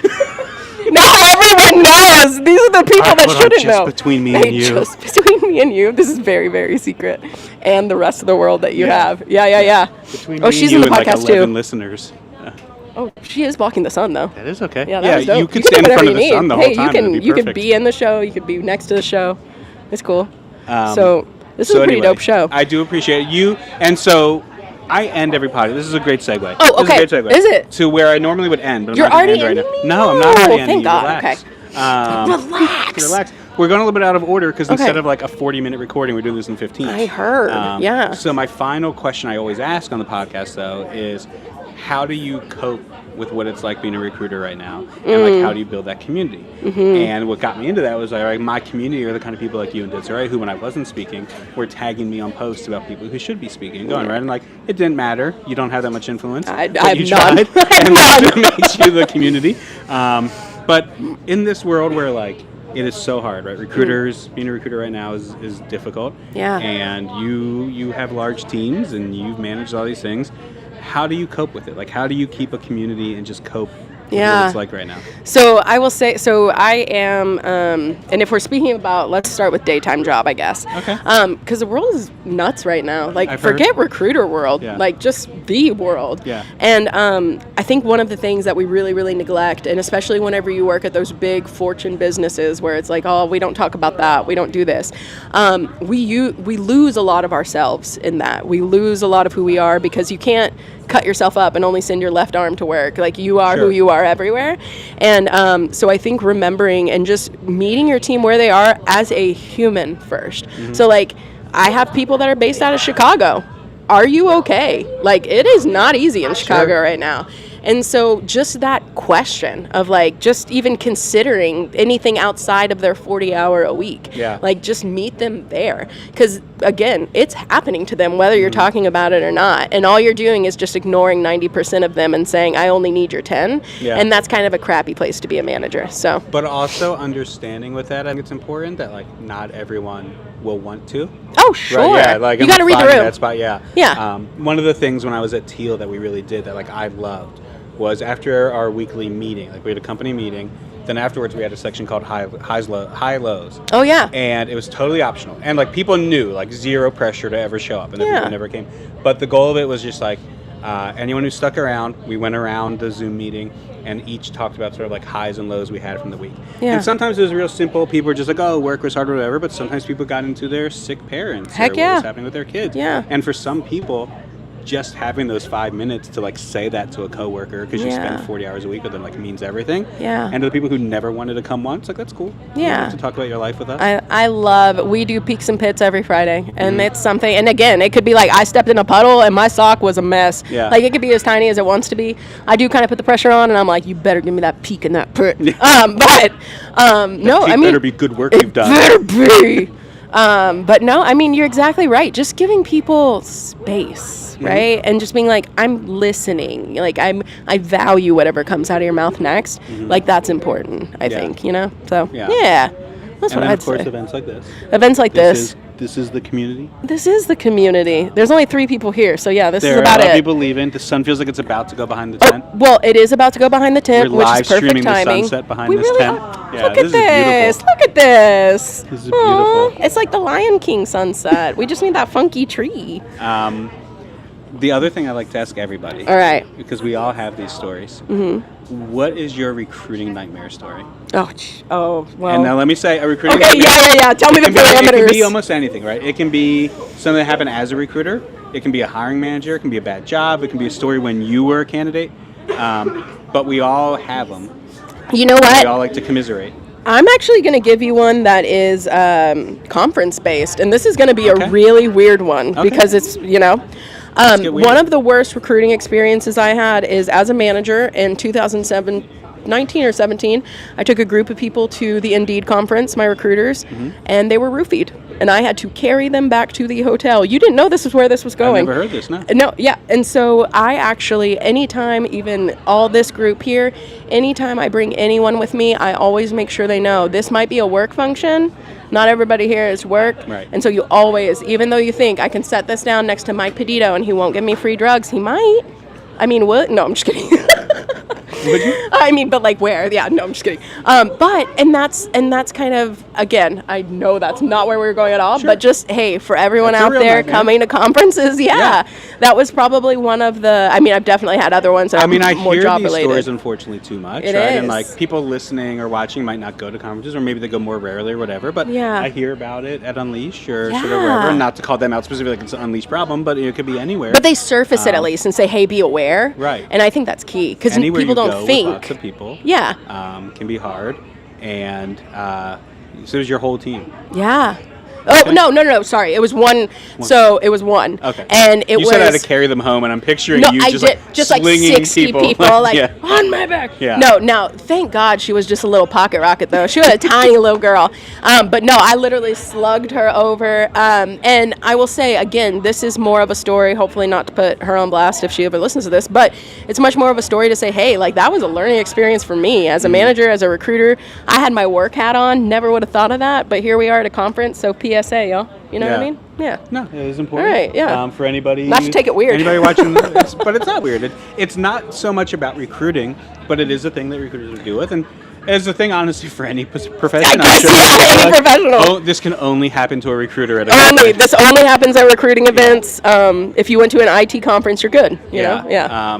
Speaker 4: now everyone knows. These are the people
Speaker 2: Alright,
Speaker 4: that
Speaker 2: hold on,
Speaker 4: shouldn't
Speaker 2: just
Speaker 4: know.
Speaker 2: between me
Speaker 4: Hey,
Speaker 2: and you.
Speaker 4: Just between me and you. This is very, very secret, and the rest of the world that you
Speaker 2: Yeah.
Speaker 4: have. Yeah.
Speaker 2: Between
Speaker 4: Oh,
Speaker 2: me
Speaker 4: she's
Speaker 2: and
Speaker 4: in
Speaker 2: you
Speaker 4: the
Speaker 2: and like
Speaker 4: podcast
Speaker 2: 11
Speaker 4: too.
Speaker 2: listeners.
Speaker 4: Oh, she is blocking the sun though.
Speaker 2: That is okay.
Speaker 4: Yeah, that was dope.
Speaker 2: you could
Speaker 4: do
Speaker 2: stand in
Speaker 4: whatever
Speaker 2: front of the
Speaker 4: you
Speaker 2: sun
Speaker 4: need.
Speaker 2: the
Speaker 4: Hey,
Speaker 2: whole time.
Speaker 4: you can
Speaker 2: It'd be
Speaker 4: you could
Speaker 2: perfect.
Speaker 4: be in the show. You could be next to the show. It's cool.
Speaker 2: Um,
Speaker 4: So this is a pretty
Speaker 2: anyway,
Speaker 4: dope show.
Speaker 2: I do appreciate you. And so I end every podcast. This is a great segue.
Speaker 4: Oh,
Speaker 2: This
Speaker 4: okay.
Speaker 2: is a great segue.
Speaker 4: Is it?
Speaker 2: To where I normally would end, but I'm
Speaker 4: You're
Speaker 2: not gonna
Speaker 4: already
Speaker 2: end right
Speaker 4: ending
Speaker 2: now.
Speaker 4: me?
Speaker 2: No, I'm not already
Speaker 4: Oh,
Speaker 2: ending
Speaker 4: thank
Speaker 2: you.
Speaker 4: God.
Speaker 2: Relax.
Speaker 4: Relax.
Speaker 2: Relax. we're going a little bit out of order because
Speaker 4: Okay.
Speaker 2: instead of like a 40-minute recording, we're doing this in 15.
Speaker 4: I heard. Yeah.
Speaker 2: So my final question I always ask on the podcast, though, is how do you cope with what it's like being a recruiter right now, and like how do you build that community? And what got me into that was like my community are the kind of people like you and Desiree who, when I wasn't speaking, were tagging me on posts about people who should be speaking, going right, and like it didn't matter. You don't have that much influence.
Speaker 4: I've
Speaker 2: you
Speaker 4: none.
Speaker 2: tried, and that's what makes you the community. But in this world where like it is so hard, right? Recruiters, being a recruiter right now is difficult.
Speaker 4: Yeah.
Speaker 2: And you have large teams and you've managed all these things. How do you cope with it? Like, how do you keep a community and just cope with what it's like right now?
Speaker 4: So I will say, so I am, and if we're speaking about, let's start with daytime job, I guess.
Speaker 2: Okay.
Speaker 4: Because the world is nuts right now. Like,
Speaker 2: I've
Speaker 4: forget
Speaker 2: heard.
Speaker 4: recruiter world,
Speaker 2: Yeah.
Speaker 4: like just the world.
Speaker 2: Yeah.
Speaker 4: And I think one of the things that we really, really neglect, and especially whenever you work at those big fortune businesses where it's like, oh, we don't talk about that, we don't do this. We lose a lot of ourselves in that. We lose a lot of who we are because you can't cut yourself up and only send your left arm to work. Like, you are
Speaker 2: Sure.
Speaker 4: who you are everywhere. And so I think remembering and just meeting your team where they are as a human first. So like, I have people that are based out of Chicago. Are you okay? Like, it is not easy in Chicago right now. And so just that question of like, just even considering anything outside of their 40-hour a week,
Speaker 2: Yeah.
Speaker 4: like just meet them there. Because again, it's happening to them whether you're talking about it or not. And all you're doing is just ignoring 90% of them and saying, I only need your 10.
Speaker 2: Yeah.
Speaker 4: And that's kind of a crappy place to be a manager. So
Speaker 2: But also understanding with that, I think it's important that like not everyone will want to.
Speaker 4: oh, sure.
Speaker 2: Right, yeah, like
Speaker 4: you
Speaker 2: I'm
Speaker 4: got to read the
Speaker 2: finding
Speaker 4: room.
Speaker 2: that spot, yeah.
Speaker 4: Yeah.
Speaker 2: One of the things when I was at Teal that we really did that like I loved was after our weekly meeting, like we had a company meeting, then afterwards we had a section called high lows.
Speaker 4: Oh, yeah.
Speaker 2: And it was totally optional. And like people knew, like zero pressure to ever show up, and then
Speaker 4: Yeah.
Speaker 2: people never came. But the goal of it was just like anyone who stuck around, we went around the Zoom meeting and each talked about sort of like highs and lows we had from the week.
Speaker 4: Yeah.
Speaker 2: And sometimes it was real simple. People were just like, oh, work was hard or whatever. But sometimes people got into their sick parents
Speaker 4: Heck
Speaker 2: or
Speaker 4: yeah.
Speaker 2: what was happening with their kids.
Speaker 4: Yeah.
Speaker 2: And for some people, just having those 5 minutes to like say that to a coworker because you
Speaker 4: Yeah.
Speaker 2: spend 40 hours a week with them like means everything.
Speaker 4: Yeah.
Speaker 2: And to the people who never wanted to come once, like that's cool. You
Speaker 4: Yeah.
Speaker 2: don't have to talk about your life with us.
Speaker 4: I love, we do peaks and pits every Friday, and it's something, and again, it could be like I stepped in a puddle and my sock was a mess.
Speaker 2: Yeah.
Speaker 4: Like, it could be as tiny as it wants to be. I do kind of put the pressure on, and I'm like, you better give me that peak and that pit. No, I mean,
Speaker 2: better be good work you've done.
Speaker 4: better be. But no, I mean, you're exactly right. Just giving people space, right? And just being like, I'm listening. Like, I value whatever comes out of your mouth next. Like, that's important, I think, you know? So,
Speaker 2: Yeah.
Speaker 4: that's
Speaker 2: And
Speaker 4: what
Speaker 2: then,
Speaker 4: I'd
Speaker 2: of course,
Speaker 4: say.
Speaker 2: events like this.
Speaker 4: Events like this.
Speaker 2: This is the community.
Speaker 4: This is the community. There's only 3 people here, so yeah, this
Speaker 2: There
Speaker 4: is
Speaker 2: are a
Speaker 4: about
Speaker 2: lot of
Speaker 4: it.
Speaker 2: people leaving. The sun feels like it's about to go behind the tent.
Speaker 4: Well, it is about to go behind the tent,
Speaker 2: We're
Speaker 4: which
Speaker 2: live
Speaker 4: is perfect
Speaker 2: streaming the
Speaker 4: timing.
Speaker 2: sunset behind
Speaker 4: we
Speaker 2: this
Speaker 4: really
Speaker 2: tent.
Speaker 4: Are.
Speaker 2: Yeah,
Speaker 4: Look
Speaker 2: this
Speaker 4: at
Speaker 2: is
Speaker 4: this.
Speaker 2: beautiful.
Speaker 4: Look at this.
Speaker 2: This is
Speaker 4: Aw,
Speaker 2: beautiful.
Speaker 4: it's like the Lion King sunset. We just need that funky tree.
Speaker 2: The other thing I like to ask everybody,
Speaker 4: All right.
Speaker 2: because we all have these stories. What is your recruiting nightmare story?
Speaker 4: Oh, well.
Speaker 2: And now let me say a recruiting.
Speaker 4: Okay, yeah. Tell me the
Speaker 2: It can
Speaker 4: parameters.
Speaker 2: be almost anything, right? It can be something that happened as a recruiter. It can be a hiring manager. It can be a bad job. It can be a story when you were a candidate. But we all have them.
Speaker 4: You know
Speaker 2: We
Speaker 4: what?
Speaker 2: all like to commiserate.
Speaker 4: I'm actually going to give you one that is conference-based, and this is going to be
Speaker 2: Okay.
Speaker 4: a really weird one
Speaker 2: Okay.
Speaker 4: because it's,
Speaker 2: get weird.
Speaker 4: one of the worst recruiting experiences I had is as a manager in 2019 or 17. I took a group of people to the Indeed conference, my recruiters, and they were roofied, and I had to carry them back to the hotel. You didn't know this is where this was
Speaker 2: I've
Speaker 4: going.
Speaker 2: never heard this, no.
Speaker 4: No, yeah. And so I actually, anytime, even all this group here, anytime I bring anyone with me, I always make sure they know this might be a work function. Not everybody here is work.
Speaker 2: Right.
Speaker 4: And so you always, even though you think I can set this down next to Mike Pedito and he won't give me free drugs, he might. I mean, what? No, I'm just kidding.
Speaker 2: Would you?
Speaker 4: I mean, but like where? Yeah, no, I'm just kidding. And that's kind of, again, I know that's not where we were going at all, but just, hey, for everyone
Speaker 2: That's a
Speaker 4: out
Speaker 2: real
Speaker 4: there
Speaker 2: nightmare.
Speaker 4: coming to conferences, that was probably one of the, I mean, I've definitely had other ones that
Speaker 2: I mean,
Speaker 4: are
Speaker 2: I
Speaker 4: more
Speaker 2: hear
Speaker 4: job
Speaker 2: these
Speaker 4: related.
Speaker 2: stories, unfortunately, too much.
Speaker 4: It
Speaker 2: right? And
Speaker 4: is.
Speaker 2: like people listening or watching might not go to conferences, or maybe they go more rarely or whatever. But
Speaker 4: Yeah.
Speaker 2: I hear about it at Unleash or sort of
Speaker 4: Yeah.
Speaker 2: wherever. Not to call them out specifically, like it's an Unleash problem, but it could be anywhere.
Speaker 4: But they surface it at least and say, hey, be aware.
Speaker 2: Right.
Speaker 4: And I think that's key because
Speaker 2: Anywhere
Speaker 4: people
Speaker 2: you
Speaker 4: don't
Speaker 2: go
Speaker 4: think.
Speaker 2: with lots of people,
Speaker 4: Yeah.
Speaker 2: can be hard, and So it was your whole team.
Speaker 4: Yeah. Oh,
Speaker 2: Okay.
Speaker 4: no. Sorry. It was one. So it was one.
Speaker 2: Okay.
Speaker 4: And it
Speaker 2: you
Speaker 4: was.
Speaker 2: said I had to carry them home, and I'm picturing
Speaker 4: No,
Speaker 2: you
Speaker 4: I
Speaker 2: just
Speaker 4: did.
Speaker 2: like
Speaker 4: Just like
Speaker 2: slinging
Speaker 4: 60 people like,
Speaker 2: yeah.
Speaker 4: on my back.
Speaker 2: Yeah.
Speaker 4: No, now, thank God she was just a little pocket rocket, though. She was a tiny little girl. But no, I literally slugged her over. And I will say, again, this is more of a story, hopefully not to put her on blast if she ever listens to this, but it's much more of a story to say, hey, like, that was a learning experience for me as a manager, as a recruiter. I had my work hat on, never would have thought of that, but here we are at a conference, so PSA, y'all. You know what I mean? Yeah.
Speaker 2: No, it is important.
Speaker 4: All right, yeah.
Speaker 2: For anybody,
Speaker 4: Not to take it weird.
Speaker 2: Anybody watching, but it's not weird. It's not so much about recruiting, but it is a thing that recruiters would deal with, and it's a thing, honestly, for any profession.
Speaker 4: I guess, yeah, any professional.
Speaker 2: Oh, this can only happen to a recruiter at a
Speaker 4: Only.
Speaker 2: conference.
Speaker 4: This only happens at recruiting events. If you went to an IT conference, you're good. You know? Yeah.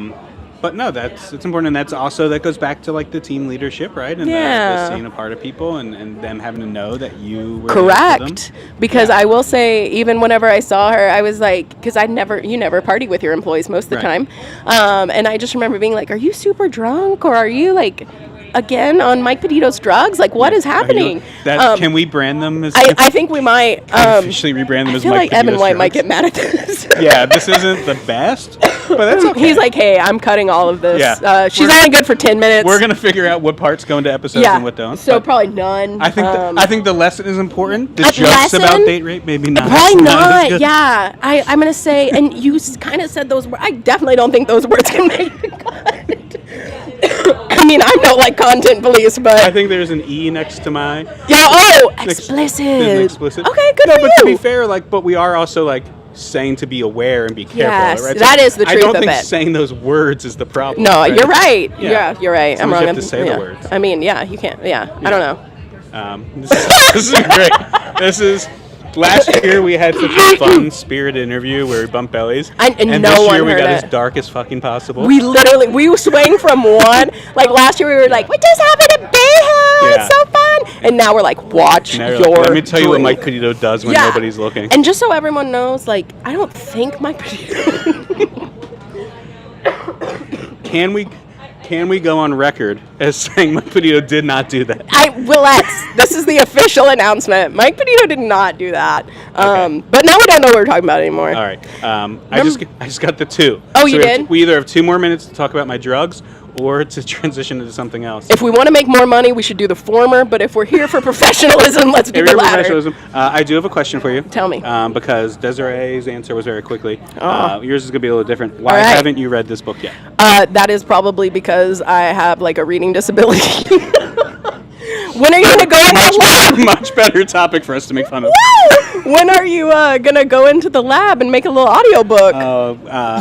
Speaker 2: But no, it's important, and that goes back to like the team leadership, right? And the seeing a part of people and them having to know that you were
Speaker 4: correct.
Speaker 2: there for them.
Speaker 4: Because I will say, even whenever I saw her, I was like, because you never party with your employees most of the
Speaker 2: Right.
Speaker 4: time, and I just remember being like, are you super drunk, or are you like again on Mike Petito's drugs? Like, what is happening?
Speaker 2: Can we brand them as?
Speaker 4: I think we might
Speaker 2: officially rebrand them
Speaker 4: I
Speaker 2: as
Speaker 4: feel
Speaker 2: Mike
Speaker 4: like Evan
Speaker 2: Petito's
Speaker 4: White might
Speaker 2: drugs?
Speaker 4: get mad at this.
Speaker 2: Yeah, this isn't the best, but that's okay.
Speaker 4: He's like, hey, I'm cutting all of this.
Speaker 2: Yeah.
Speaker 4: She's only good for 10 minutes.
Speaker 2: We're gonna figure out what parts go into episodes and what don't.
Speaker 4: So
Speaker 2: but
Speaker 4: probably none.
Speaker 2: I think the lesson is important. The
Speaker 4: A
Speaker 2: jokes about
Speaker 4: lesson?
Speaker 2: date rape, maybe not.
Speaker 4: Probably
Speaker 2: as
Speaker 4: not.
Speaker 2: good.
Speaker 4: Yeah, I'm gonna say, and you kind of said those words. I definitely don't think those words can make the cut. I mean, I'm no like content police, but
Speaker 2: I think there's an E next to my.
Speaker 4: yeah. Oh,
Speaker 2: There's
Speaker 4: explicit.
Speaker 2: an explicit.
Speaker 4: Okay, good
Speaker 2: no,
Speaker 4: for
Speaker 2: but
Speaker 4: you.
Speaker 2: to be fair, but we are also saying to be aware and be careful.
Speaker 4: Yes,
Speaker 2: right?
Speaker 4: that is the
Speaker 2: I
Speaker 4: truth
Speaker 2: don't
Speaker 4: of
Speaker 2: think
Speaker 4: it.
Speaker 2: saying those words is the problem.
Speaker 4: No,
Speaker 2: right?
Speaker 4: you're right.
Speaker 2: Yeah.
Speaker 4: Yeah, you're right. I'm
Speaker 2: Sometimes
Speaker 4: wrong.
Speaker 2: you have to say
Speaker 4: yeah.
Speaker 2: the words.
Speaker 4: I mean, yeah, you can't. Yeah, I don't know.
Speaker 2: This is great. This is. Last year we had such a fun, spirited interview where we bumped bellies,
Speaker 4: And
Speaker 2: this
Speaker 4: no one
Speaker 2: year we
Speaker 4: heard
Speaker 2: got
Speaker 4: it.
Speaker 2: as dark as fucking possible.
Speaker 4: We swang from one. Like last year, we were like, "What just happened at Bay Hill?
Speaker 2: Yeah.
Speaker 4: It's so fun!" And now we're like, "Watch
Speaker 2: Now you're
Speaker 4: your."
Speaker 2: like, let me tell you what
Speaker 4: drink.
Speaker 2: Mike Petito does when
Speaker 4: Yeah.
Speaker 2: nobody's looking.
Speaker 4: And just so everyone knows, like, I don't think Mike Petito.
Speaker 2: Can we go on record as saying Mike Petito did not do that?
Speaker 4: This is the official announcement. Mike Petito did not do that.
Speaker 2: Okay.
Speaker 4: But now we don't know what we're talking about anymore.
Speaker 2: All right. I just got the two.
Speaker 4: Oh,
Speaker 2: So
Speaker 4: you did?
Speaker 2: We either have 2 more minutes to talk about my drugs or to transition into something else.
Speaker 4: If we want to make more money, we should do the former. But if we're here for professionalism, let's do
Speaker 2: If
Speaker 4: the
Speaker 2: you're
Speaker 4: latter.
Speaker 2: professionalism, I do have a question for you.
Speaker 4: Tell me.
Speaker 2: Because Desiree's answer was very quickly.
Speaker 4: Oh.
Speaker 2: Yours is going to be a little different. Why
Speaker 4: All right.
Speaker 2: haven't you read this book yet?
Speaker 4: That is probably because I have like a reading disability. When are you gonna go into the lab?
Speaker 2: Much better topic for us to make fun of.
Speaker 4: When are you gonna go into the lab and make a little audiobook?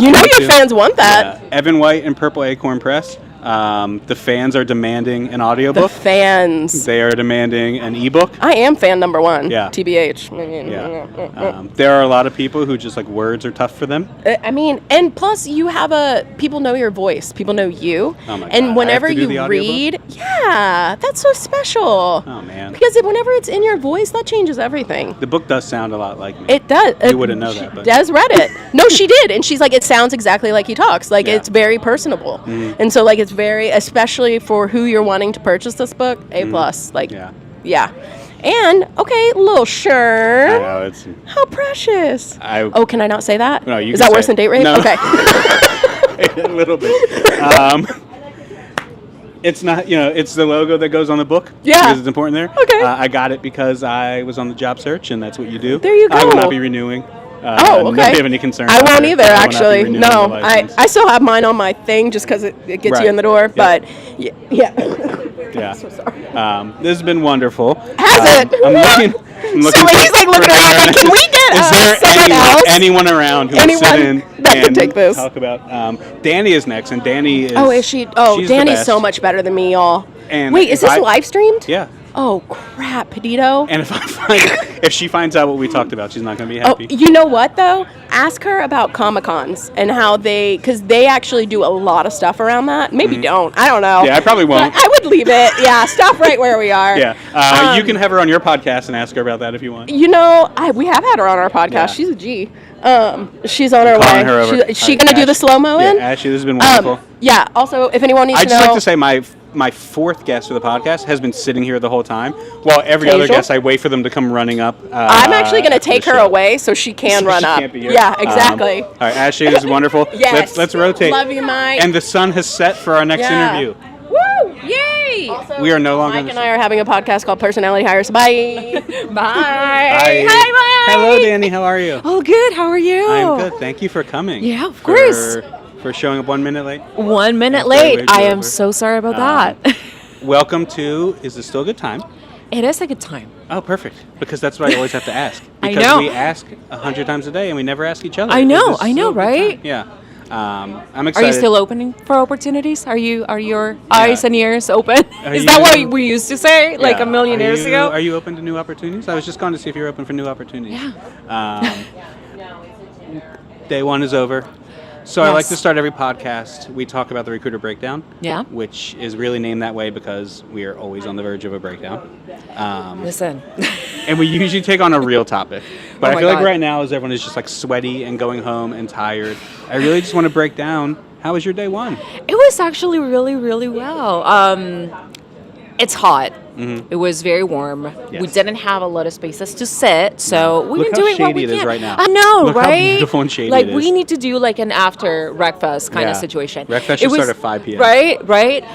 Speaker 4: You know your fans want that.
Speaker 2: Yeah. Evan White and Purple Acorn Press. The fans are demanding an
Speaker 4: The
Speaker 2: audiobook.
Speaker 4: fans.
Speaker 2: They are demanding an ebook.
Speaker 4: I am fan number one.
Speaker 2: Yeah.
Speaker 4: TBH.
Speaker 2: Yeah. There are a lot of people who just words are tough for them.
Speaker 4: I mean, and plus you have people know your voice. People know you.
Speaker 2: Oh my God.
Speaker 4: And
Speaker 2: I
Speaker 4: whenever
Speaker 2: have to do the
Speaker 4: you
Speaker 2: audiobook?
Speaker 4: read, yeah, that's so special.
Speaker 2: Oh man.
Speaker 4: Because whenever it's in your voice, that changes everything.
Speaker 2: The book does sound a lot like me.
Speaker 4: It does.
Speaker 2: You wouldn't know that, but-
Speaker 4: Des read it. No, she did, and she's like, it sounds exactly like he talks. Like
Speaker 2: Yeah.
Speaker 4: it's very personable, and so it's very, especially for who you're wanting to purchase this book, A plus. Yeah. And okay, little
Speaker 2: I
Speaker 4: sure.
Speaker 2: know it's.
Speaker 4: How precious.
Speaker 2: Oh,
Speaker 4: Can I not say that?
Speaker 2: No, you
Speaker 4: Is
Speaker 2: can
Speaker 4: that
Speaker 2: say
Speaker 4: worse than
Speaker 2: it.
Speaker 4: date rape?
Speaker 2: No.
Speaker 4: Okay.
Speaker 2: A little bit. It's not, it's the logo that goes on the book.
Speaker 4: Yeah.
Speaker 2: Because it's important there.
Speaker 4: Okay.
Speaker 2: I got it because I was on the job search, and that's what you do.
Speaker 4: There you
Speaker 2: I will
Speaker 4: go.
Speaker 2: not be renewing.
Speaker 4: Oh, okay.
Speaker 2: Nobody have any concerns.
Speaker 4: I
Speaker 2: out
Speaker 4: won't
Speaker 2: there.
Speaker 4: either,
Speaker 2: I will not be
Speaker 4: actually.
Speaker 2: renewing
Speaker 4: No,
Speaker 2: the
Speaker 4: I
Speaker 2: license.
Speaker 4: still have mine on my thing just because it gets
Speaker 2: Right.
Speaker 4: you in the door.
Speaker 2: Yep.
Speaker 4: But yeah.
Speaker 2: Yeah.
Speaker 4: So sorry.
Speaker 2: This has been wonderful.
Speaker 4: Has it?
Speaker 2: I'm looking.
Speaker 4: So he's looking around like, can we get
Speaker 2: Is there
Speaker 4: someone else?
Speaker 2: anyone around who
Speaker 4: Anyone
Speaker 2: will sit in
Speaker 4: that can
Speaker 2: and
Speaker 4: take this?
Speaker 2: talk about? Danny is next, and Danny is.
Speaker 4: Oh, is she? Oh,
Speaker 2: she's the
Speaker 4: Danny's
Speaker 2: best.
Speaker 4: so much better than me, y'all.
Speaker 2: And
Speaker 4: wait, is
Speaker 2: if
Speaker 4: this
Speaker 2: I-
Speaker 4: live streamed?
Speaker 2: Yeah.
Speaker 4: Oh crap, Petito.
Speaker 2: And if she finds out what we talked about, she's not going to be
Speaker 4: Oh,
Speaker 2: happy.
Speaker 4: you know what though? Ask her about Comic-Cons and how because they actually do a lot of stuff around that. Maybe don't. I don't know.
Speaker 2: Mm-hmm. Yeah, I probably won't.
Speaker 4: But I would leave it. Yeah, stop right where we are.
Speaker 2: Yeah. You can have her on your podcast and ask her about that if you want.
Speaker 4: You know, we have had her on our podcast.
Speaker 2: Yeah.
Speaker 4: She's a G. She's on her way.
Speaker 2: Calling her over.
Speaker 4: Is she gonna do the slow mo in?
Speaker 2: Yeah, Ashley, this has been wonderful.
Speaker 4: Yeah. Also, if anyone needs
Speaker 2: I'd
Speaker 4: to
Speaker 2: just
Speaker 4: know,
Speaker 2: like to say my my fourth guest for the podcast has been sitting here the whole time, while every other
Speaker 4: Casual?
Speaker 2: guest I wait for them to come running up.
Speaker 4: I'm actually going to
Speaker 2: after the
Speaker 4: take her
Speaker 2: show.
Speaker 4: away so she can
Speaker 2: So
Speaker 4: run
Speaker 2: she
Speaker 4: up.
Speaker 2: can't be here.
Speaker 4: Yeah, exactly.
Speaker 2: All right, Ashley, this is wonderful.
Speaker 4: Yes.
Speaker 2: Let's rotate.
Speaker 4: Love you, Mike.
Speaker 2: And the sun has set for our next
Speaker 4: Yeah.
Speaker 2: interview.
Speaker 4: Woo! Yay!
Speaker 2: We are no longer.
Speaker 4: Mike and I are having a podcast called Personality Hires. Bye. Bye.
Speaker 2: Hi.
Speaker 4: Hi, Mike.
Speaker 2: Hello, Danny. How are you?
Speaker 5: Oh, good. How are you?
Speaker 2: I'm good. Thank you for coming.
Speaker 5: Yeah, of course.
Speaker 2: For showing up 1 minute late.
Speaker 5: 1 minute
Speaker 2: After
Speaker 5: late.
Speaker 2: wave
Speaker 5: I
Speaker 2: over.
Speaker 5: am so sorry about that.
Speaker 2: Welcome to. Is this still a good time?
Speaker 5: It is a good time.
Speaker 2: Oh, perfect. Because that's what I always have to ask.
Speaker 5: I
Speaker 2: Because
Speaker 5: know.
Speaker 2: we ask 100 times a day and we never ask each other.
Speaker 5: I know,
Speaker 2: Is this
Speaker 5: I know,
Speaker 2: still a good
Speaker 5: right?
Speaker 2: time? Yeah. I'm
Speaker 5: Are
Speaker 2: excited.
Speaker 5: you still opening for opportunities? Are your eyes and ears open?
Speaker 2: Are
Speaker 5: Is that
Speaker 2: you-
Speaker 5: what we used to say like
Speaker 2: Yeah.
Speaker 5: a million
Speaker 2: Are
Speaker 5: years
Speaker 2: you-
Speaker 5: ago?
Speaker 2: Are you open to new opportunities? I was just going to see if you're open for new opportunities.
Speaker 5: Yeah.
Speaker 2: Day one is over. So I like
Speaker 5: Yes.
Speaker 2: to start every podcast. We talk about the recruiter breakdown.
Speaker 5: Yeah.
Speaker 2: Which is really named that way because we are always on the verge of a breakdown.
Speaker 5: Listen.
Speaker 2: And we usually take on a real topic. But
Speaker 5: Oh
Speaker 2: I
Speaker 5: my
Speaker 2: feel like
Speaker 5: God.
Speaker 2: right now, as everyone is just like sweaty and going home and tired, I really just want to break down, how was your day one?
Speaker 5: It was actually really, really well. It's hot. It was very warm. We
Speaker 2: Mm-hmm. Yes.
Speaker 5: didn't have a lot of spaces to sit, so we've
Speaker 2: Look
Speaker 5: been
Speaker 2: how
Speaker 5: doing what
Speaker 2: shady
Speaker 5: we
Speaker 2: it is
Speaker 5: can.
Speaker 2: right now.
Speaker 5: I know,
Speaker 2: Look how
Speaker 5: right?
Speaker 2: beautiful and shady
Speaker 5: like
Speaker 2: it is.
Speaker 5: we need to do like an after RecFest kind of
Speaker 2: Yeah.
Speaker 5: situation.
Speaker 2: RecFest
Speaker 5: It
Speaker 2: should
Speaker 5: was-
Speaker 2: start at 5 p.m.
Speaker 5: Right.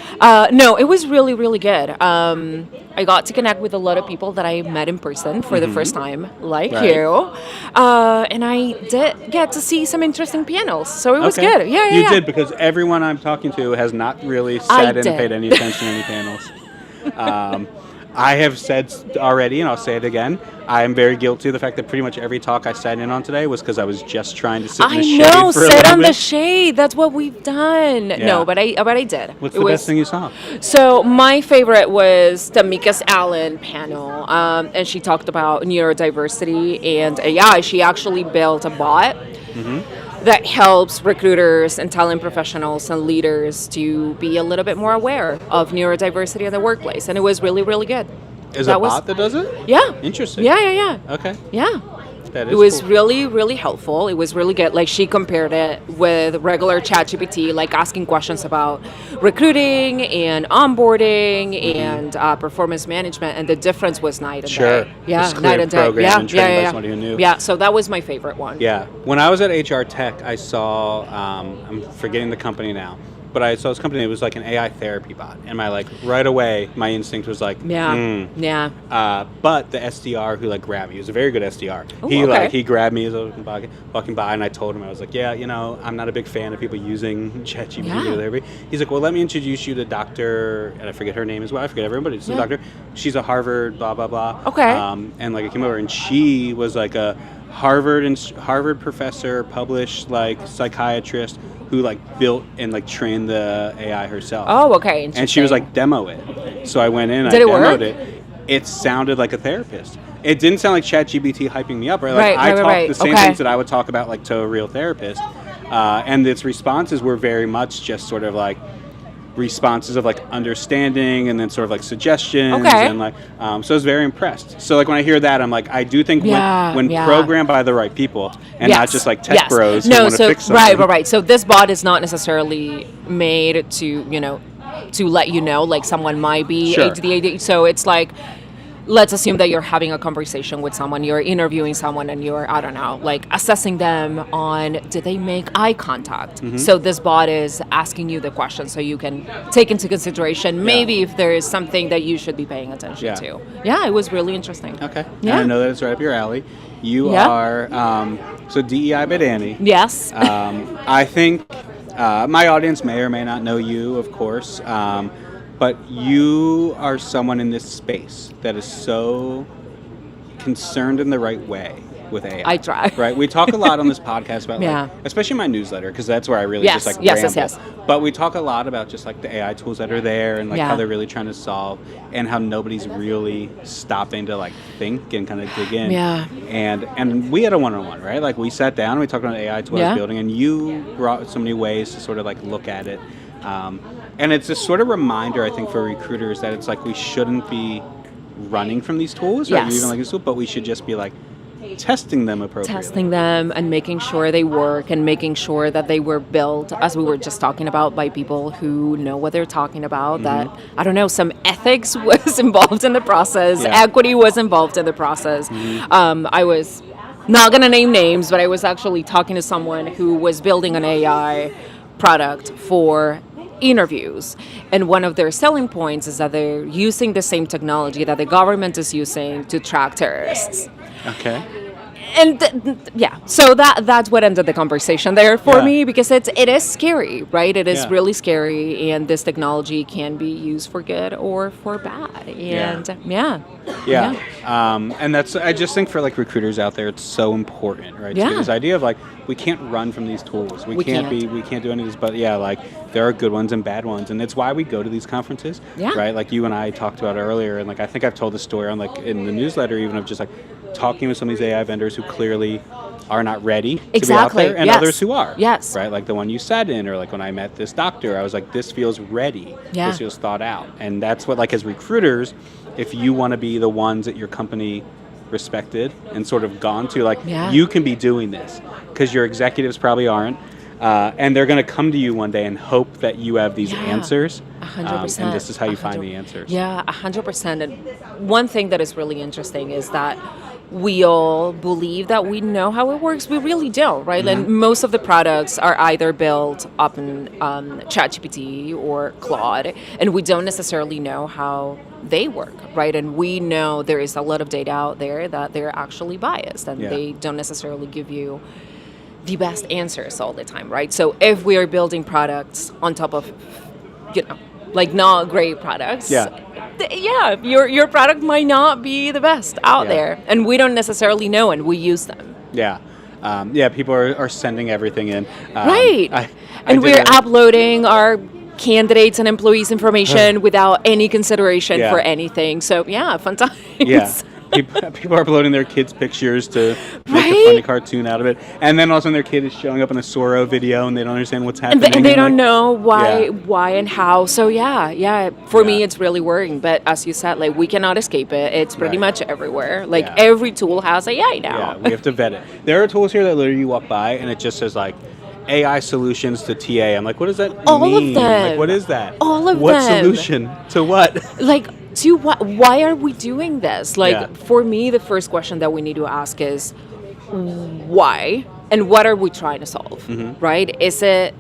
Speaker 5: No, it was really, really good. I got to connect with a lot of people that I met in person for the first time, like
Speaker 2: Mm-hmm. Right.
Speaker 5: you. And I did get to see some interesting panels, so it was
Speaker 2: Okay.
Speaker 5: good. Yeah.
Speaker 2: You did, because everyone I'm talking to has not really
Speaker 5: I
Speaker 2: sat in and
Speaker 5: did.
Speaker 2: paid any attention to any panels. I have said already, and I'll say it again, I am very guilty of the fact that pretty much every talk I sat in on today was because I was just trying to sit in
Speaker 5: I
Speaker 2: the shade
Speaker 5: know,
Speaker 2: for a
Speaker 5: sit
Speaker 2: little
Speaker 5: on the
Speaker 2: bit.
Speaker 5: shade. That's what we've done.
Speaker 2: Yeah.
Speaker 5: No, but I did.
Speaker 2: What's
Speaker 5: It
Speaker 2: the
Speaker 5: was-
Speaker 2: best thing you saw?
Speaker 5: So my favorite was Tamika's Allen panel, and she talked about neurodiversity and AI. She actually built a bot that helps recruiters and talent professionals and leaders to be a little bit more aware of neurodiversity in the workplace, and it was really, really good.
Speaker 2: Is
Speaker 5: That
Speaker 2: a
Speaker 5: was-
Speaker 2: bot that does it?
Speaker 5: Yeah.
Speaker 2: Interesting.
Speaker 5: Yeah.
Speaker 2: Okay.
Speaker 5: Yeah.
Speaker 2: That is
Speaker 5: It was
Speaker 2: cool.
Speaker 5: really, really helpful. It was really good. Like she compared it with regular ChatGPT, like asking questions about recruiting and onboarding and performance management, and the difference was night and
Speaker 2: Sure.
Speaker 5: day. Yeah,
Speaker 2: Just
Speaker 5: night
Speaker 2: clear
Speaker 5: and day.
Speaker 2: programmed
Speaker 5: Yeah,
Speaker 2: and trained by
Speaker 5: yeah.
Speaker 2: somebody who knew.
Speaker 5: Yeah, so that was my favorite one.
Speaker 2: Yeah. When I was at HR Tech, I saw, I'm forgetting the company now, but I saw this company, it was like an AI therapy bot. And right away, my instinct was like,
Speaker 5: Yeah. Yeah.
Speaker 2: But the SDR who grabbed me, he was a very good SDR.
Speaker 5: Ooh,
Speaker 2: He
Speaker 5: okay.
Speaker 2: he grabbed me as I was walking by, and I told him, I was like, yeah, I'm not a big fan of people using ChatGPT
Speaker 5: Yeah.
Speaker 2: or therapy. He's like, well, let me introduce you to Dr. and I forget her name as well. I forget everyone, but it's the
Speaker 5: Yeah.
Speaker 2: doctor. She's a Harvard blah blah blah.
Speaker 5: Okay.
Speaker 2: And I came over, and she was like a Harvard professor, published psychiatrist who built and trained the AI herself.
Speaker 5: Oh, okay. Interesting.
Speaker 2: And she was demo it. So I went in,
Speaker 5: Did
Speaker 2: I
Speaker 5: it
Speaker 2: demoed
Speaker 5: work?
Speaker 2: it. It sounded like a therapist. It didn't sound like ChatGPT hyping me up, right?
Speaker 5: Right,
Speaker 2: I
Speaker 5: right,
Speaker 2: talked
Speaker 5: right.
Speaker 2: the same
Speaker 5: Okay.
Speaker 2: things that I would talk about to a real therapist. And its responses were very much just sort of responses of understanding and then sort of suggestions.
Speaker 5: Okay.
Speaker 2: And so I was very impressed. So when I hear that, I'm I do think
Speaker 5: Yeah,
Speaker 2: when
Speaker 5: yeah.
Speaker 2: programmed by the right people and not
Speaker 5: Yes,
Speaker 2: just tech
Speaker 5: yes.
Speaker 2: bros who
Speaker 5: No,
Speaker 2: want to
Speaker 5: so
Speaker 2: fix something.
Speaker 5: right. So this bot is not necessarily made to to let you know someone might be
Speaker 2: Sure.
Speaker 5: ADHD. So it's let's assume that you're having a conversation with someone, you're interviewing someone, and you're assessing them on did they make eye contact.
Speaker 2: Mm-hmm.
Speaker 5: So this bot is asking you the question so you can take into consideration maybe if there is something that you should be paying attention
Speaker 2: Yeah.
Speaker 5: to. Yeah, it was really interesting.
Speaker 2: Okay.
Speaker 5: Yeah.
Speaker 2: And I know that it's right up your alley. You
Speaker 5: Yeah.
Speaker 2: are, so DEI by Danny.
Speaker 5: Yes.
Speaker 2: I think my audience may or may not know you, of course, but you are someone in this space that is so concerned in the right way with AI.
Speaker 5: I try.
Speaker 2: Right? We talk a lot on this podcast about,
Speaker 5: Yeah.
Speaker 2: especially my newsletter, because that's where I really
Speaker 5: Yes,
Speaker 2: just
Speaker 5: yes,
Speaker 2: ramble.
Speaker 5: yes.
Speaker 2: But we talk a lot about just the AI tools that are there and
Speaker 5: Yeah.
Speaker 2: how they're really trying to solve, and how nobody's really stopping to think and kind of dig in.
Speaker 5: Yeah.
Speaker 2: And we had a one-on-one, right? We sat down, we talked about the AI tool I
Speaker 5: Yeah.
Speaker 2: was building, and you brought so many ways to sort of look at it. And it's a sort of reminder, I think, for recruiters that it's we shouldn't be running from these tools, or
Speaker 5: Yes.
Speaker 2: even these tools, but we should just be testing them appropriately.
Speaker 5: Testing them and making sure they work and making sure that they were built, as we were just talking about, by people who know what they're talking about, that, I don't know, some ethics was involved in the process, equity was involved in the process. I was not going to name names, but I was actually talking to someone who was building an AI product for interviews, and one of their selling points is that they're using the same technology that the government is using to track terrorists.
Speaker 2: Okay.
Speaker 5: And so that's what ended the conversation there for me, because it is scary, right? It is really scary, and this technology can be used for good or for bad. And
Speaker 2: and that's, I just think for like recruiters out there, it's so important, right? So this idea of like, we can't run from these tools. We can't do any of this, but like there are good ones and bad ones, and it's why we go to these conferences, right? Like you and I talked about earlier, and like I think I've told the story on like in the newsletter even of just like talking with some of these AI vendors who clearly are not ready to be out there, and others who are.
Speaker 5: Yes.
Speaker 2: Right? Like the one you sat in, or like when I met this doctor, I was like, this feels ready. This feels thought out. And that's what, like, as recruiters, if you want to be the ones at your company respected and sort of gone to, like, you can be doing this, because your executives probably aren't. And they're going to come to you one day and hope that you have these answers.
Speaker 5: 100%.
Speaker 2: And this is how you find the answers.
Speaker 5: Yeah, 100%. And one thing that is really interesting is that we all believe that we know how it works. We really don't, right? And most of the products are either built up in ChatGPT or Claude, and we don't necessarily know how they work, right? And we know there is a lot of data out there that they're actually biased, and they don't necessarily give you the best answers all the time, right? So if we are building products on top of, like not great products, your product might not be the best out there, and we don't necessarily know, and we use them.
Speaker 2: People are sending everything in,
Speaker 5: right? And we're uploading our candidates and employees' information without any consideration for anything. So fun times.
Speaker 2: People are uploading their kids' pictures to make a funny cartoon out of it, and then all of a sudden their kid is showing up in a Soro video, and they don't understand what's happening.
Speaker 5: And they don't know why and how. So for me it's really worrying. But as you said, like, we cannot escape it. It's pretty much everywhere. Like every tool has AI now.
Speaker 2: Yeah, we have to vet it. There are tools here that literally you walk by and it just says like AI solutions to TA. I'm like, what does that mean?
Speaker 5: All of them.
Speaker 2: Like, what is that?
Speaker 5: All of them.
Speaker 2: What solution to what?
Speaker 5: Like, to what? Why are we doing this? Like, for me, the first question that we need to ask is why, and what are we trying to solve, right? Is it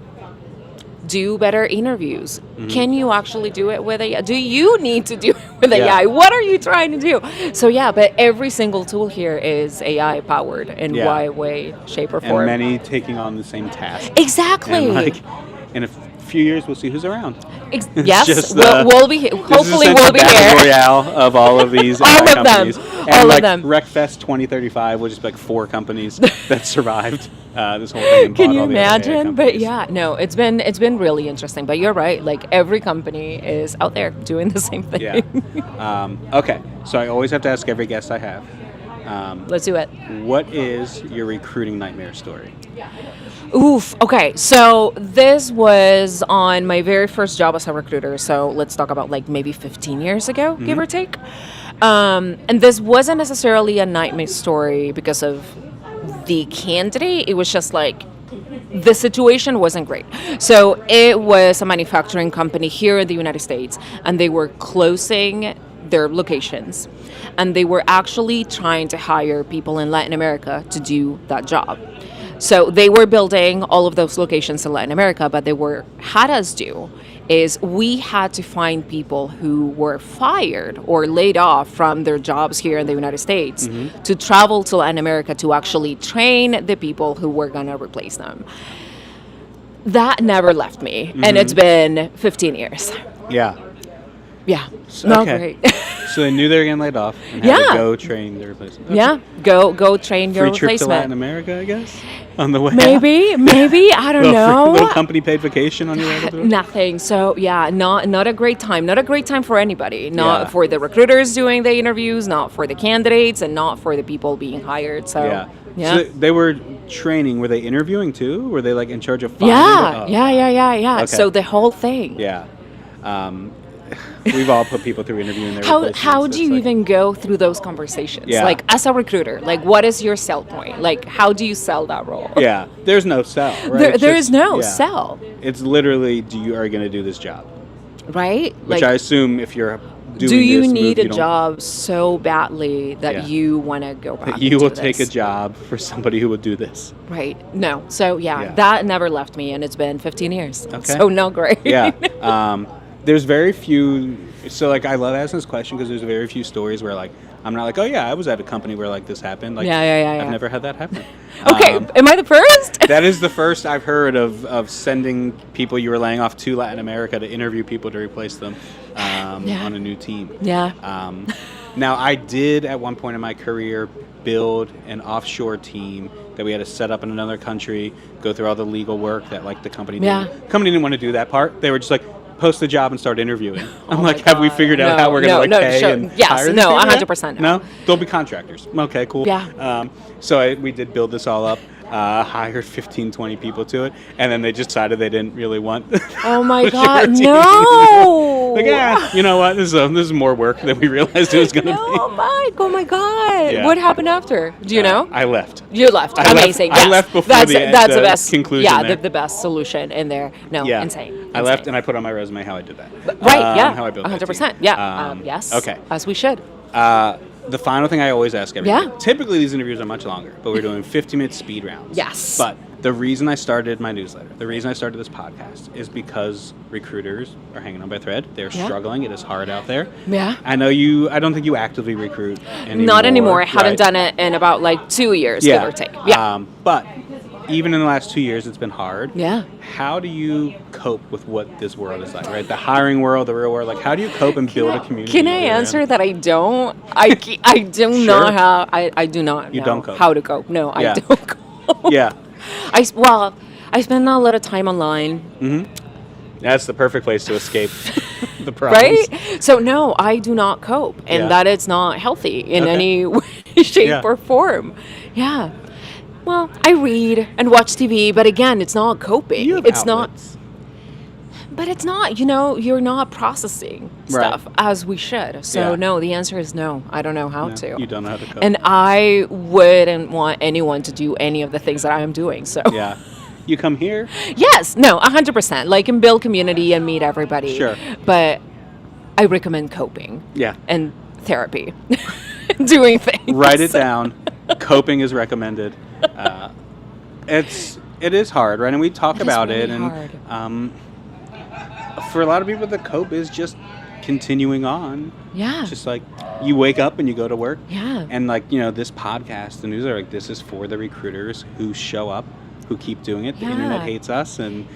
Speaker 5: do better interviews? Can you actually do it with AI? Do you need to do it with AI? What are you trying to do? So but every single tool here is AI powered in one way, shape, or form.
Speaker 2: And many taking on the same task.
Speaker 5: Exactly.
Speaker 2: And like, in a few years, we'll see who's around.
Speaker 5: Yes, we'll be. Hopefully, we'll be
Speaker 2: battle
Speaker 5: here.
Speaker 2: royale of all of these
Speaker 5: all of
Speaker 2: companies.
Speaker 5: them.
Speaker 2: And
Speaker 5: all
Speaker 2: like
Speaker 5: of them.
Speaker 2: RecFest 2035 will just be like 4 companies that survived this whole thing. And
Speaker 5: Can you
Speaker 2: all the other AI
Speaker 5: imagine? But
Speaker 2: companies.
Speaker 5: it's been really interesting. But you're right. Like, every company is out there doing the same thing.
Speaker 2: Okay, so I always have to ask every guest I have.
Speaker 5: Let's do it.
Speaker 2: What is your recruiting nightmare story?
Speaker 5: Oof. Okay. So this was on my very first job as a recruiter. So let's talk about like maybe 15 years ago, give or take. And this wasn't necessarily a nightmare story because of the candidate. It was just like the situation wasn't great. So it was a manufacturing company here in the United States, and they were closing their locations, and they were actually trying to hire people in Latin America to do that job. So they were building all of those locations in Latin America, but they had us do is we had to find people who were fired or laid off from their jobs here in the United States to travel to Latin America to actually train the people who were going to replace them. That never left me, and it's been 15 years.
Speaker 2: Yeah.
Speaker 5: Not great.
Speaker 2: So they knew they were getting laid off and had to go train their replacement. Okay.
Speaker 5: Yeah, go train your
Speaker 2: Free trip
Speaker 5: replacement.
Speaker 2: to Latin America, I guess, on the way
Speaker 5: Maybe, I don't know.
Speaker 2: Little company paid vacation on your way to it?
Speaker 5: Nothing. So, not a great time. Not a great time for anybody. Not for the recruiters doing the interviews, not for the candidates, and not for the people being hired. So,
Speaker 2: So they were training. Were they interviewing too? Were they like in charge of finding?
Speaker 5: Yeah.
Speaker 2: Okay.
Speaker 5: So the whole thing.
Speaker 2: Yeah. we've all put people through interviewing their
Speaker 5: How
Speaker 2: replacements.
Speaker 5: do you
Speaker 2: It's like-
Speaker 5: even go through those conversations?
Speaker 2: Yeah.
Speaker 5: Like as a recruiter, like what is your sell point? Like how do you sell that role?
Speaker 2: Yeah, there's no sell, right?
Speaker 5: There,
Speaker 2: It's
Speaker 5: there
Speaker 2: just-
Speaker 5: is no
Speaker 2: yeah.
Speaker 5: sell,
Speaker 2: It's literally, are you going to do this job?
Speaker 5: right?
Speaker 2: Which I assume if you're doing
Speaker 5: do you
Speaker 2: this
Speaker 5: need
Speaker 2: move,
Speaker 5: a
Speaker 2: don't-
Speaker 5: job so badly that
Speaker 2: Yeah.
Speaker 5: you want to go back?
Speaker 2: that you
Speaker 5: into
Speaker 2: will take a
Speaker 5: this?
Speaker 2: job for somebody who will do this.
Speaker 5: Right. No. So yeah,
Speaker 2: Yeah.
Speaker 5: that never left me, and it's been 15 years.
Speaker 2: Okay.
Speaker 5: So no, great.
Speaker 2: Yeah. There's very few. So like, I love asking this question because there's very few stories where like I'm not like, oh yeah, I was at a company where like this happened. Like,
Speaker 5: Yeah.
Speaker 2: I've never had that happen.
Speaker 5: Okay. Am I the first?
Speaker 2: That is the first I've heard of sending people you were laying off to Latin America to interview people to replace them
Speaker 5: Yeah.
Speaker 2: on a new team.
Speaker 5: Yeah.
Speaker 2: Now, I did at one point in my career build an offshore team that we had to set up in another country, go through all the legal work that like the company
Speaker 5: Yeah.
Speaker 2: didn't. Company didn't want to do that part. They were just like, post the job and start interviewing. I'm
Speaker 5: Oh
Speaker 2: like,
Speaker 5: my
Speaker 2: have we
Speaker 5: God.
Speaker 2: figured out
Speaker 5: No,
Speaker 2: how we're going to
Speaker 5: no,
Speaker 2: pay
Speaker 5: sure.
Speaker 2: and
Speaker 5: Yes,
Speaker 2: hire these
Speaker 5: no,
Speaker 2: people yet?
Speaker 5: 100%
Speaker 2: No, they'll be contractors. Okay, cool.
Speaker 5: Yeah.
Speaker 2: So we did build this all up. Hired 15, 20 people to it, and then they just decided they didn't really want.
Speaker 5: Oh my
Speaker 2: the
Speaker 5: God,
Speaker 2: short team.
Speaker 5: no!
Speaker 2: Like, yeah, you know what? This is more work than we realized it was going to be.
Speaker 5: No, Mike! Oh my God!
Speaker 2: Yeah.
Speaker 5: What happened after? Do you know?
Speaker 2: I left.
Speaker 5: You left.
Speaker 2: I left-
Speaker 5: Amazing.
Speaker 2: I
Speaker 5: yes.
Speaker 2: left before
Speaker 5: that's
Speaker 2: the
Speaker 5: the best
Speaker 2: conclusion
Speaker 5: Yeah,
Speaker 2: there.
Speaker 5: the best solution in there. No,
Speaker 2: Yeah,
Speaker 5: insane.
Speaker 2: I left and I put on my resume how I did that.
Speaker 5: Right. Yeah.
Speaker 2: How I built that
Speaker 5: 100%.
Speaker 2: team.
Speaker 5: Yeah. Yes.
Speaker 2: Okay.
Speaker 5: As we should.
Speaker 2: The final thing I always ask everybody.
Speaker 5: Yeah.
Speaker 2: Typically these interviews are much longer, but we're doing 50-minute speed rounds.
Speaker 5: Yes.
Speaker 2: But the reason I started my newsletter, the reason I started this podcast is because recruiters are hanging on by a thread. They're
Speaker 5: Yeah.
Speaker 2: struggling. It is hard out there.
Speaker 5: Yeah.
Speaker 2: I don't think you actively recruit anymore.
Speaker 5: Not anymore. I haven't
Speaker 2: right?
Speaker 5: done it in about like 2 years,
Speaker 2: Yeah.
Speaker 5: give or take. Yeah.
Speaker 2: But even in the last 2 years, it's been hard.
Speaker 5: Yeah.
Speaker 2: How do you cope with what this world is like, right? The hiring world, the real world. Like, how do you cope and build a community?
Speaker 5: Can I
Speaker 2: around-
Speaker 5: answer that I don't? I do
Speaker 2: Sure.
Speaker 5: not have. I do not
Speaker 2: You
Speaker 5: know
Speaker 2: don't cope.
Speaker 5: how to cope. No,
Speaker 2: Yeah.
Speaker 5: I don't cope.
Speaker 2: Yeah.
Speaker 5: I spend a lot of time online,
Speaker 2: That's the perfect place to escape the problems.
Speaker 5: right? So no, I do not cope, and
Speaker 2: Yeah.
Speaker 5: that it's not healthy in
Speaker 2: Okay.
Speaker 5: any way, shape,
Speaker 2: Yeah.
Speaker 5: or form. Yeah. Well, I read and watch TV, but again, it's not coping.
Speaker 2: You have
Speaker 5: It's
Speaker 2: outlets.
Speaker 5: not. But it's not. You're not processing
Speaker 2: Right.
Speaker 5: stuff as we should. So
Speaker 2: Yeah.
Speaker 5: no, the answer is no. I don't know how
Speaker 2: No,
Speaker 5: to.
Speaker 2: You don't know how to cope.
Speaker 5: And I wouldn't want anyone to do any of the things that I am doing. So
Speaker 2: yeah. You come here.
Speaker 5: yes, no, 100%. Like, and build community and meet everybody.
Speaker 2: Sure.
Speaker 5: But I recommend coping
Speaker 2: Yeah.
Speaker 5: and therapy, doing things.
Speaker 2: Write it down. Coping is recommended. It is hard, right? And we talk
Speaker 5: It is
Speaker 2: about
Speaker 5: really
Speaker 2: it. And
Speaker 5: hard.
Speaker 2: for a lot of people, the cope is just continuing on.
Speaker 5: Yeah.
Speaker 2: Just like you wake up and you go to work.
Speaker 5: Yeah.
Speaker 2: And like, this podcast, the newsletter, like this is for the recruiters who show up, who keep doing it. The internet
Speaker 5: Yeah.
Speaker 2: hates us and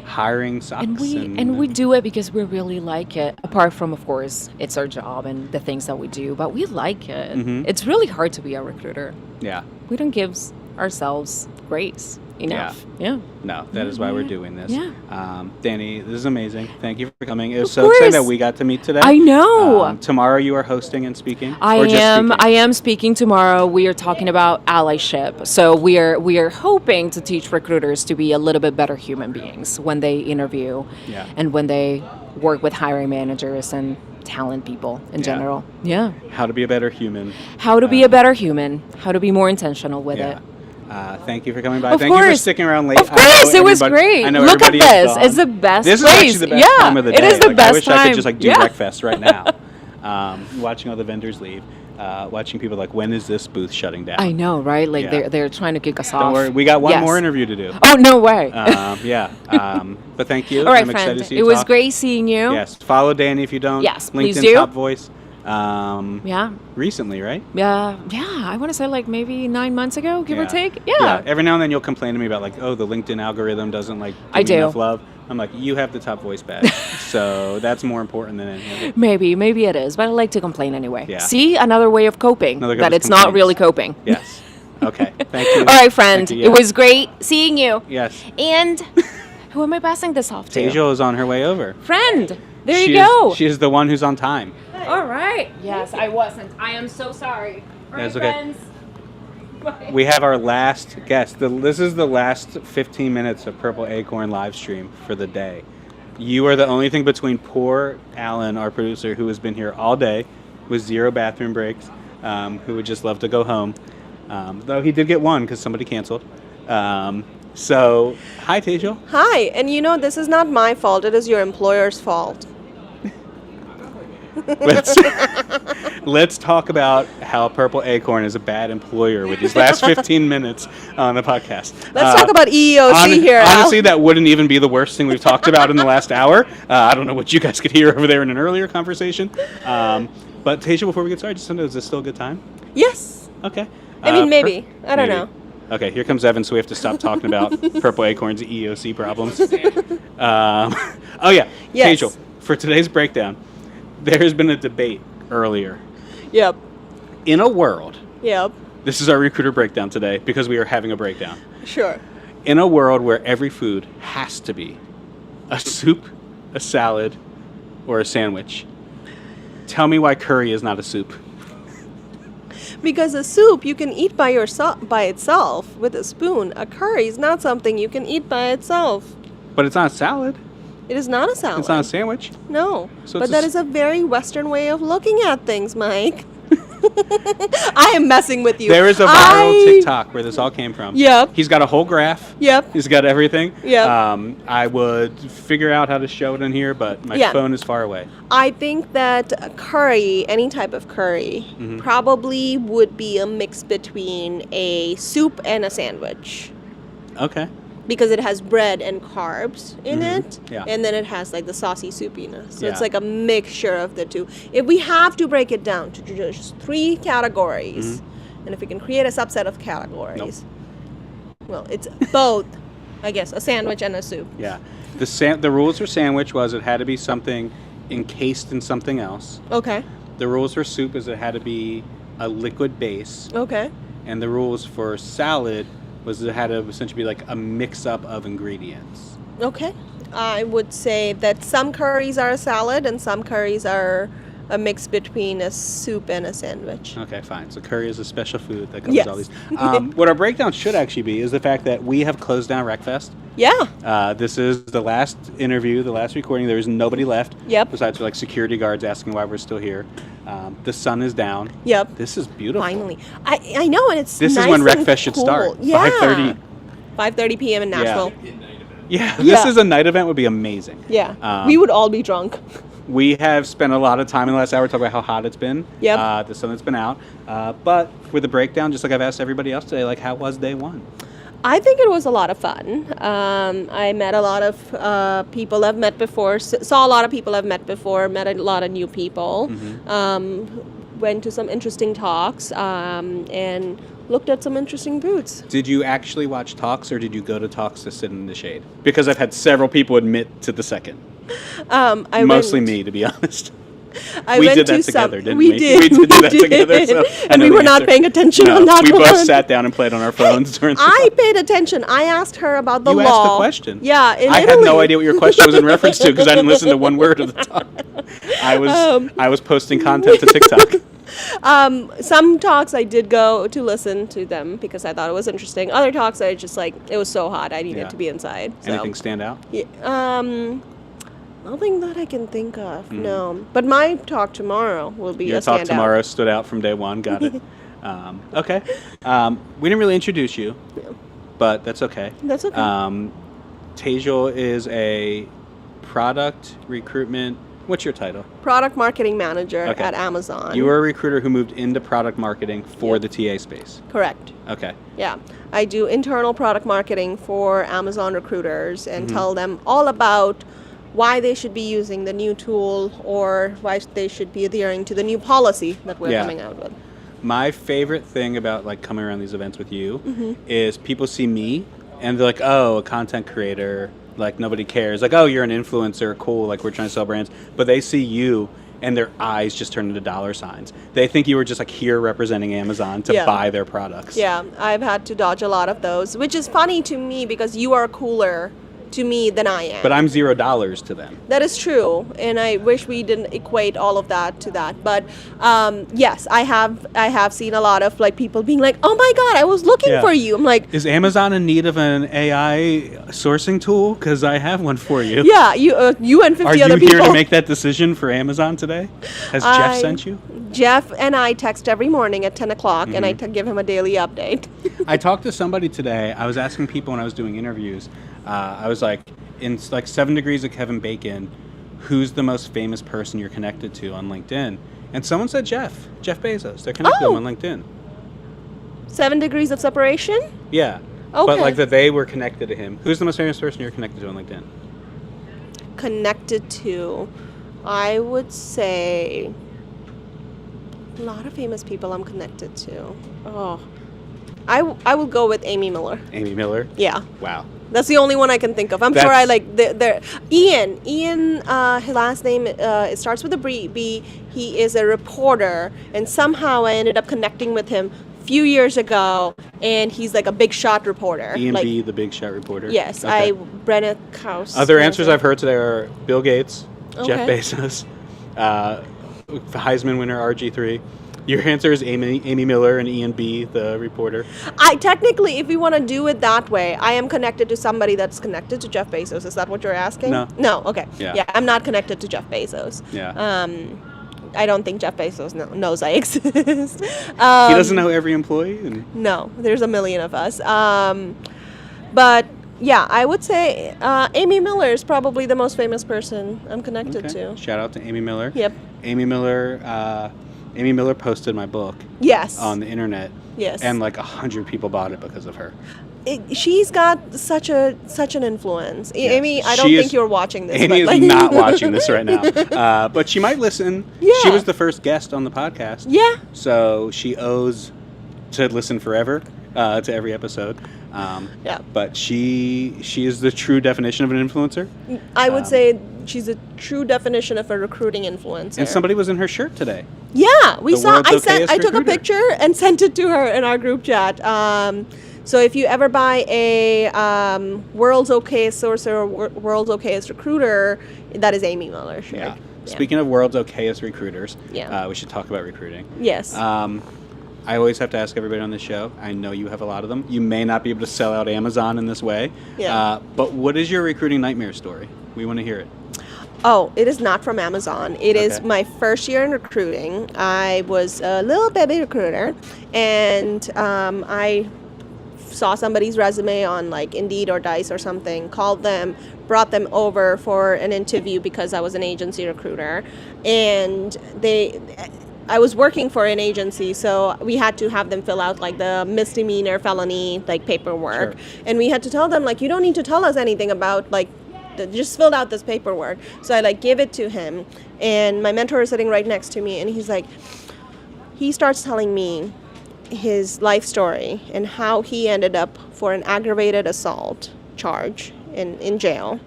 Speaker 2: hiring sucks.
Speaker 5: And we do it because we really like it. Apart from, of course, it's our job and the things that we do, but we like it.
Speaker 2: Mhm.
Speaker 5: It's really hard to be a recruiter.
Speaker 2: Yeah.
Speaker 5: We don't give ourselves grace enough. Yeah.
Speaker 2: No, that is why we're doing this.
Speaker 5: Yeah.
Speaker 2: Danny, this is amazing. Thank you for coming. It was
Speaker 5: Of
Speaker 2: so exciting that
Speaker 5: course.
Speaker 2: we got to meet today.
Speaker 5: I know.
Speaker 2: Tomorrow you are hosting and speaking.
Speaker 5: I
Speaker 2: or just
Speaker 5: am.
Speaker 2: speaking?
Speaker 5: I am speaking tomorrow. We are talking about allyship. So we are hoping to teach recruiters to be a little bit better human beings when they interview,
Speaker 2: Yeah.
Speaker 5: and when they work with hiring managers and talent people in
Speaker 2: Yeah.
Speaker 5: general. Yeah.
Speaker 2: How to be a better human.
Speaker 5: How to be a better human. How to be more intentional with
Speaker 2: Yeah.
Speaker 5: it.
Speaker 2: Thank you for coming by.
Speaker 5: Of
Speaker 2: Thank you for
Speaker 5: course.
Speaker 2: sticking around late.
Speaker 5: Of
Speaker 2: I know
Speaker 5: course, it was
Speaker 2: everybody-
Speaker 5: great.
Speaker 2: I know
Speaker 5: Look at
Speaker 2: everybody is
Speaker 5: this.
Speaker 2: gone.
Speaker 5: It's the best
Speaker 2: This
Speaker 5: place.
Speaker 2: is actually the best
Speaker 5: Yeah,
Speaker 2: time of the day.
Speaker 5: it is the
Speaker 2: Like,
Speaker 5: best
Speaker 2: I wish I could
Speaker 5: time.
Speaker 2: just like do
Speaker 5: Yeah.
Speaker 2: RecFest right now. Watching all the vendors leave. Watching people like, when is this booth shutting down?
Speaker 5: I know, right? Like
Speaker 2: Yeah.
Speaker 5: they're trying to kick us off.
Speaker 2: Don't worry, we got one
Speaker 5: Yes.
Speaker 2: more interview to do.
Speaker 5: Oh, no way.
Speaker 2: Yeah. But thank you.
Speaker 5: All right,
Speaker 2: I'm excited
Speaker 5: friend.
Speaker 2: to see
Speaker 5: It
Speaker 2: you
Speaker 5: was
Speaker 2: talk.
Speaker 5: great seeing you.
Speaker 2: Yes. Follow Danny if you don't.
Speaker 5: Yes,
Speaker 2: LinkedIn
Speaker 5: please do.
Speaker 2: Top Voice.
Speaker 5: Yeah.
Speaker 2: Recently, right?
Speaker 5: Yeah. I want to say like maybe 9 months ago, give or
Speaker 2: Yeah.
Speaker 5: take. Yeah.
Speaker 2: Every now and then you'll complain to me about like, oh, the LinkedIn algorithm doesn't like give
Speaker 5: I
Speaker 2: me
Speaker 5: do.
Speaker 2: enough love. I'm like, you have the Top Voice badge, so that's more important than anything.
Speaker 5: Maybe it is, but I like to complain anyway.
Speaker 2: Yeah.
Speaker 5: See, another way of coping.
Speaker 2: Another
Speaker 5: that
Speaker 2: way
Speaker 5: it's
Speaker 2: of
Speaker 5: not
Speaker 2: complaints.
Speaker 5: really coping.
Speaker 2: Yes. Okay. Thank you.
Speaker 5: All right, friend.
Speaker 2: Thank you,
Speaker 5: It
Speaker 2: yeah.
Speaker 5: was great seeing you.
Speaker 2: Yes.
Speaker 5: And who am I passing this off to?
Speaker 2: Tejal is on her way over.
Speaker 5: Friend. There
Speaker 2: She
Speaker 5: you go.
Speaker 2: She is the one who's on time.
Speaker 5: All right. Yes, I wasn't. I am so sorry. All right,
Speaker 2: That's okay.
Speaker 5: friends. Bye.
Speaker 2: We have our last guest. This is the last 15 minutes of Purple Acorn live stream for the day. You are the only thing between poor Alan, our producer, who has been here all day with 0 bathroom breaks, who would just love to go home. Though he did get one because somebody canceled. So, hi, Tejal.
Speaker 4: Hi, and this is not my fault. It is your employer's fault.
Speaker 2: Let's talk about how Purple Acorn is a bad employer with these last 15 minutes on the podcast.
Speaker 4: Let's talk about EEOC here, Al.
Speaker 2: Honestly, that wouldn't even be the worst thing we've talked about in the last hour. I don't know what you guys could hear over there in an earlier conversation. But Tejal, before we get started, just to know, is this still a good time?
Speaker 4: Yes.
Speaker 2: Okay.
Speaker 4: I mean, maybe. I don't know.
Speaker 2: Okay, here comes Evan, so we have to stop talking about Purple Acorn's EEOC problems. Oh, yeah.
Speaker 4: Yes.
Speaker 2: Tejal, for today's breakdown, there has been a debate earlier.
Speaker 4: Yep.
Speaker 2: In a world,
Speaker 4: Yep.
Speaker 2: this is our recruiter breakdown today because we are having a breakdown.
Speaker 4: Sure.
Speaker 2: In a world where every food has to be a soup, a salad, or a sandwich, tell me why curry is not a soup.
Speaker 4: Because a soup you can eat by itself with a spoon. A curry is not something you can eat by itself.
Speaker 2: But it's not a salad.
Speaker 4: It is not a salad.
Speaker 2: It's not a sandwich.
Speaker 4: No.
Speaker 2: So
Speaker 4: but
Speaker 2: it's
Speaker 4: that is a very Western way of looking at things, Mike. I am messing with you.
Speaker 2: There is a viral TikTok where this all came from.
Speaker 4: Yep.
Speaker 2: He's got a whole graph.
Speaker 4: Yep.
Speaker 2: He's got everything.
Speaker 4: Yep.
Speaker 2: I would figure out how to show it in here, but my phone is far away.
Speaker 4: I think that a curry, any type of curry, probably would be a mix between a soup and a sandwich.
Speaker 2: Okay.
Speaker 4: Because it has bread and carbs in it,
Speaker 2: Yeah.
Speaker 4: and then it has like the saucy soupiness. So
Speaker 2: Yeah.
Speaker 4: it's like a mixture of the two. If we have to break it down to just 3 categories, and if we can create a subset of categories, well, it's both, I guess, a sandwich and a soup.
Speaker 2: Yeah. The rules for sandwich was it had to be something encased in something else.
Speaker 4: Okay.
Speaker 2: The rules for soup is it had to be a liquid base.
Speaker 4: Okay.
Speaker 2: And the rules for salad was it had to essentially be like a mix-up of ingredients.
Speaker 4: Okay. I would say that some curries are a salad and some curries are a mix between a soup and a sandwich.
Speaker 2: Okay, fine. So curry is a special food that covers all these. What our breakdown should actually be is the fact that we have closed down RecFest.
Speaker 4: Yeah.
Speaker 2: This is the last interview, the last recording. There is nobody left.
Speaker 4: Yep.
Speaker 2: Besides like security guards asking why we're still here. The sun is down.
Speaker 4: Yep.
Speaker 2: This is beautiful.
Speaker 4: Finally. I know, and it's
Speaker 2: This
Speaker 4: nice
Speaker 2: is when
Speaker 4: and
Speaker 2: RecFest should
Speaker 4: cool.
Speaker 2: start.
Speaker 4: Yeah.
Speaker 2: 5:30.
Speaker 4: 5:30 p.m. in Nashville.
Speaker 2: Yeah, this
Speaker 4: Yeah.
Speaker 2: is a night event would be amazing.
Speaker 4: Yeah. We would all be drunk.
Speaker 2: We have spent a lot of time in the last hour talking about how hot it's been.
Speaker 4: Yep.
Speaker 2: The sun that's been out. But with the breakdown, just like I've asked everybody else today, like how was day one?
Speaker 4: I think it was a lot of fun. I met a lot of people I've met before, saw a lot of people I've met before, met a lot of new people, went to some interesting talks, and looked at some interesting booths.
Speaker 2: Did you actually watch talks or did you go to talks to sit in the shade? Because I've had several people admit to the second. Mostly me, to be honest. We did that together, didn't we?
Speaker 4: We did.
Speaker 2: We did do that together. So I
Speaker 4: And
Speaker 2: know
Speaker 4: we
Speaker 2: the
Speaker 4: were not
Speaker 2: answer.
Speaker 4: paying attention
Speaker 2: No,
Speaker 4: on that
Speaker 2: we
Speaker 4: one.
Speaker 2: both sat down and played on our phones during the
Speaker 4: I paid attention. I asked her about the
Speaker 2: You
Speaker 4: law.
Speaker 2: asked the question.
Speaker 4: Yeah, in
Speaker 2: I
Speaker 4: Italy.
Speaker 2: had no idea what your question was in reference to because I didn't listen to one word of the talk. I was posting content to TikTok.
Speaker 4: Some talks I did go to listen to them because I thought it was interesting. Other talks I just like, it was so hot I needed to be inside. So.
Speaker 2: Anything stand out?
Speaker 4: Yeah, nothing that I can think of, no. But my talk tomorrow will be
Speaker 2: Your
Speaker 4: a
Speaker 2: talk
Speaker 4: standout.
Speaker 2: tomorrow stood out from day one. Got it. Okay. We didn't really introduce you, but that's okay.
Speaker 4: That's okay.
Speaker 2: Tejal is a product recruitment. What's your title?
Speaker 4: Product marketing manager
Speaker 2: Okay.
Speaker 4: at Amazon.
Speaker 2: You were a recruiter who moved into product marketing for the TA space.
Speaker 4: Correct.
Speaker 2: Okay.
Speaker 4: Yeah. I do internal product marketing for Amazon recruiters and tell them all about why they should be using the new tool or why they should be adhering to the new policy that we're coming out with.
Speaker 2: My favorite thing about like coming around these events with you is people see me and they're like, oh, a content creator, like nobody cares. Like, oh, you're an influencer, cool, like we're trying to sell brands. But they see you and their eyes just turn into dollar signs. They think you were just like here representing Amazon to buy their products.
Speaker 4: Yeah, I've had to dodge a lot of those, which is funny to me because you are cooler to me than I am.
Speaker 2: But I'm $0 to them.
Speaker 4: That is true, and I wish we didn't equate all of that to that. But yes, I have seen a lot of like people being like, "Oh my God, I was looking for you." I'm like,
Speaker 2: is Amazon in need of an AI sourcing tool? Because I have one for you.
Speaker 4: yeah, you and 50
Speaker 2: Are
Speaker 4: other
Speaker 2: you
Speaker 4: people.
Speaker 2: here to make that decision for Amazon today? Has Jeff sent you?
Speaker 4: Jeff and I text every morning at 10 o'clock, and I
Speaker 2: Mm-hmm.
Speaker 4: give him a daily update.
Speaker 2: I talked to somebody today. I was asking people when I was doing interviews. I was like, in like 7 Degrees of Kevin Bacon, who's the most famous person you're connected to on LinkedIn? And someone said Jeff Bezos. They're connected to him on LinkedIn.
Speaker 4: 7 degrees of separation?
Speaker 2: Yeah.
Speaker 4: Okay.
Speaker 2: But like that they were connected to him. Who's the most famous person you're connected to on LinkedIn?
Speaker 4: Connected to, I would say, a lot of famous people I'm connected to. Oh, I will go with Amy Miller.
Speaker 2: Amy Miller?
Speaker 4: Yeah.
Speaker 2: Wow.
Speaker 4: That's the only one I can think of. I'm sure I like the Ian. His last name it starts with a B. He is a reporter, and somehow I ended up connecting with him a few years ago, and he's like a big shot reporter.
Speaker 2: Ian
Speaker 4: like,
Speaker 2: B, the big shot reporter.
Speaker 4: Yes,
Speaker 2: Okay.
Speaker 4: Brenna Kaus.
Speaker 2: Other answers I've heard today are Bill Gates, Jeff
Speaker 4: Okay.
Speaker 2: Bezos, Heisman winner RG3. Your answer is Amy Miller and Ian B, the reporter.
Speaker 4: I technically, if we want to do it that way, I am connected to somebody that's connected to Jeff Bezos. Is that what you're asking?
Speaker 2: No.
Speaker 4: No. Okay.
Speaker 2: Yeah.
Speaker 4: I'm not connected to Jeff Bezos.
Speaker 2: Yeah.
Speaker 4: I don't think Jeff Bezos knows I exist.
Speaker 2: He doesn't know every employee?
Speaker 4: No, there's a million of us. But yeah, I would say Amy Miller is probably the most famous person I'm connected to.
Speaker 2: Shout out to Amy Miller.
Speaker 4: Yep.
Speaker 2: Amy Miller posted my book
Speaker 4: Yes.
Speaker 2: on the internet.
Speaker 4: Yes.
Speaker 2: And like 100 people bought it because of her.
Speaker 4: She's got such an influence.
Speaker 2: Yes.
Speaker 4: Amy, I don't
Speaker 2: She
Speaker 4: think
Speaker 2: is-
Speaker 4: you're watching this.
Speaker 2: Amy
Speaker 4: but
Speaker 2: is not watching this right now. But she might listen.
Speaker 4: Yeah.
Speaker 2: She was the first guest on the podcast.
Speaker 4: Yeah.
Speaker 2: So she owes to listen forever to every episode.
Speaker 4: Yeah.
Speaker 2: But she is the true definition of an influencer.
Speaker 4: I would say she's a true definition of a recruiting influencer.
Speaker 2: And somebody was in her shirt today.
Speaker 4: Yeah, we
Speaker 2: The
Speaker 4: saw.
Speaker 2: world's okayest
Speaker 4: I took a
Speaker 2: recruiter.
Speaker 4: picture and sent it to her in our group chat. So if you ever buy a World's Okayest Sourcer or World's Okayest Recruiter, that is Amy Miller shirt.
Speaker 2: Yeah. Speaking of world's okayest recruiters,
Speaker 4: Yeah.
Speaker 2: we should talk about recruiting.
Speaker 4: Yes.
Speaker 2: I always have to ask everybody on this show. I know you have a lot of them. You may not be able to sell out Amazon in this way.
Speaker 4: Yeah.
Speaker 2: But what is your recruiting nightmare story? We want to hear it.
Speaker 4: Oh, it is not from Amazon. It is
Speaker 2: Okay.
Speaker 4: my first year in recruiting. I was a little baby recruiter, and I saw somebody's resume on like Indeed or Dice or something, called them, brought them over for an interview because I was an agency recruiter, and I was working for an agency, so we had to have them fill out like the misdemeanor, felony, like paperwork.
Speaker 2: Sure.
Speaker 4: And we had to tell them like, you don't need to tell us anything about like, just filled out this paperwork. So I like give it to him, and my mentor is sitting right next to me, and he starts telling me his life story and how he ended up for an aggravated assault charge in jail.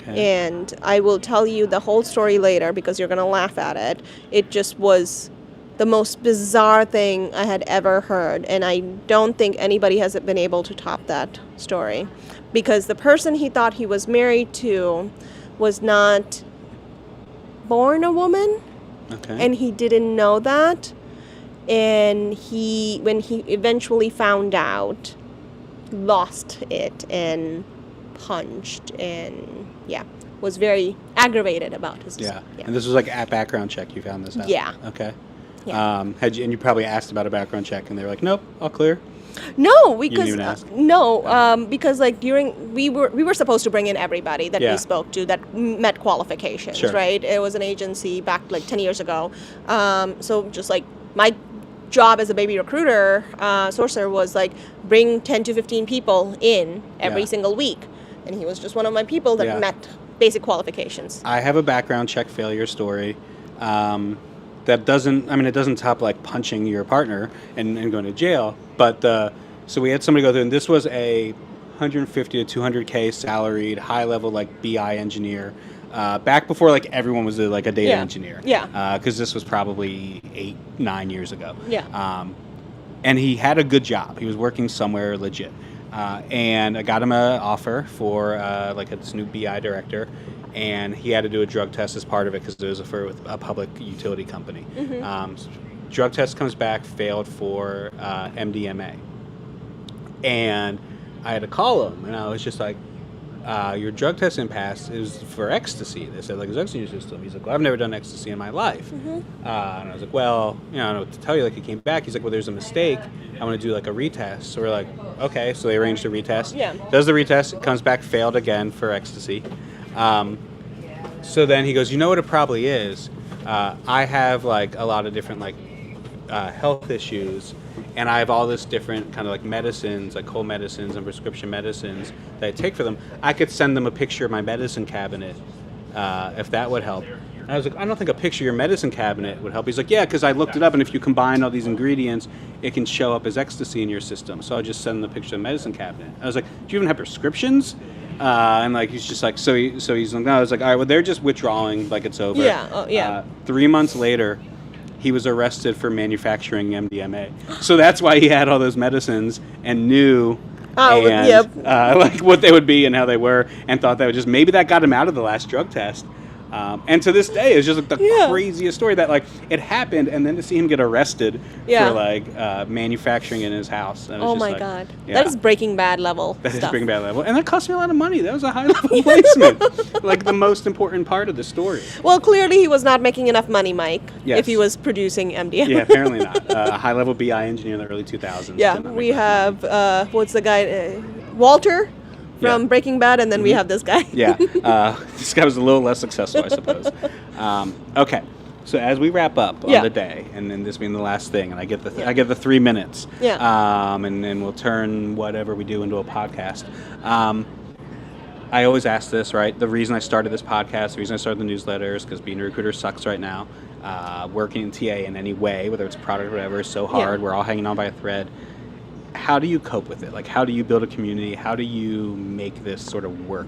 Speaker 2: Okay.
Speaker 4: And I will tell you the whole story later because you're going to laugh at it. It just was the most bizarre thing I had ever heard, and I don't think anybody has been able to top that story, because the person he thought he was married to was not born a woman,
Speaker 2: Okay.
Speaker 4: and he didn't know that. And when he eventually found out, lost it and punched and was very aggravated about his.
Speaker 2: Yeah. And this was like at background check you found this out?
Speaker 4: Yeah.
Speaker 2: Okay.
Speaker 4: Yeah.
Speaker 2: And you probably asked about a background check, and they were like, nope, all clear.
Speaker 4: No,
Speaker 2: didn't
Speaker 4: because
Speaker 2: even ask?
Speaker 4: because like we were supposed to bring in everybody that
Speaker 2: Yeah.
Speaker 4: we spoke to that met qualifications,
Speaker 2: Sure.
Speaker 4: right? It was an agency back like 10 years ago. So just like my job as a baby recruiter, sourcer was like bring 10 to 15 people in every
Speaker 2: Yeah.
Speaker 4: single week, and he was just one of my people that
Speaker 2: Yeah.
Speaker 4: met basic qualifications.
Speaker 2: I have a background check failure story that it doesn't top like punching your partner and going to jail. But so we had somebody go through, and this was a 150 to 200K salaried, high level like BI engineer. Back before like everyone was like a data
Speaker 4: Yeah.
Speaker 2: engineer.
Speaker 4: Yeah.
Speaker 2: Because this was probably 8-9 years ago.
Speaker 4: Yeah.
Speaker 2: And he had a good job. He was working somewhere legit. And I got him an offer for like this new BI director, and he had to do a drug test as part of it because it was for a public utility company. Drug test comes back, failed for MDMA. And I had to call him, and I was just like, your drug test impasse is for ecstasy. They said, like, is ecstasy in your system? He's like, well, I've never done ecstasy in my life. And I was like, well, I don't know what to tell you. Like, he came back. He's like, well, there's a mistake. I want to do, like, a retest. So we're like, okay. So they arranged a retest.
Speaker 1: Yeah.
Speaker 2: Does the retest. It comes back, failed again for ecstasy. So then he goes, you know what it probably is? I have, like, a lot of different, like, health issues, and I have all this different kind of like medicines, like cold medicines and prescription medicines that I take for them. I could send them a picture of my medicine cabinet if that would help. And I was like, I don't think a picture of your medicine cabinet would help. He's like, yeah, because I looked it up, and if you combine all these ingredients, it can show up as ecstasy in your system. So I'll just send them a picture of the medicine cabinet. I was like, do you even have prescriptions? And like he's just like, so he's like, no. I was like, all right, well, they're just withdrawing, like it's over.
Speaker 1: Yeah.
Speaker 2: 3 months later, he was arrested for manufacturing MDMA. So that's why he had all those medicines and knew like what they would be and how they were, and thought that would just, maybe that got him out of the last drug test. And to this day, it's just like the craziest story that like it happened, and then to see him get arrested for like manufacturing in his house. And
Speaker 1: Oh
Speaker 2: just
Speaker 1: my
Speaker 2: like,
Speaker 1: God,
Speaker 2: yeah.
Speaker 1: that is Breaking Bad level.
Speaker 2: That is
Speaker 1: stuff.
Speaker 2: Breaking Bad level, and that cost me a lot of money. That was a high level placement, like the most important part of the story.
Speaker 1: Well, clearly he was not making enough money, Mike.
Speaker 2: Yes.
Speaker 1: If he was producing MDMA.
Speaker 2: Yeah, apparently not. A high level BI engineer in the early 2000s.
Speaker 1: Yeah,
Speaker 2: did not
Speaker 1: we
Speaker 2: make that money.
Speaker 1: have what's the guy, Walter from Breaking Bad, and then we have this guy.
Speaker 2: Yeah, this guy was a little less successful, I suppose. Okay, so as we wrap up on the day, and then this being the last thing, and I get the I get the 3 minutes.
Speaker 1: Yeah.
Speaker 2: And then we'll turn whatever we do into a podcast. I always ask this, right? The reason I started this podcast, the reason I started the newsletter is because being a recruiter sucks right now. Working in TA in any way, whether it's a product or whatever, is so hard. We're all hanging on by a thread. How do you cope with it? Like, how do you build a community? How do you make this sort of work?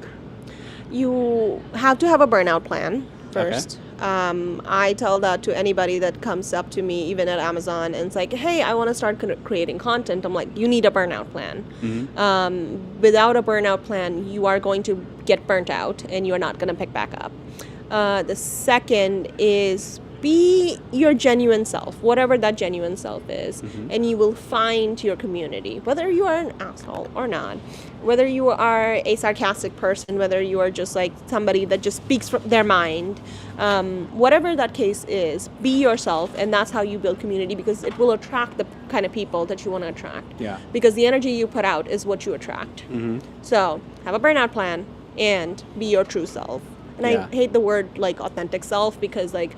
Speaker 1: You have to have a burnout plan first.
Speaker 2: Okay.
Speaker 1: I tell that to anybody that comes up to me, even at Amazon, and it's like, hey, I want to start creating content. I'm like, you need a burnout plan. Without a burnout plan, you are going to get burnt out, and you're not going to pick back up. The second is be your genuine self, whatever that genuine self is, and you will find your community, whether you are an asshole or not, whether you are a sarcastic person, whether you are just like somebody that just speaks from their mind, whatever that case is, be yourself, and that's how you build community, because it will attract the kind of people that you want to attract.
Speaker 2: Yeah.
Speaker 1: Because the energy you put out is what you attract. So have a burnout plan and be your true self. And I hate the word like authentic self, because like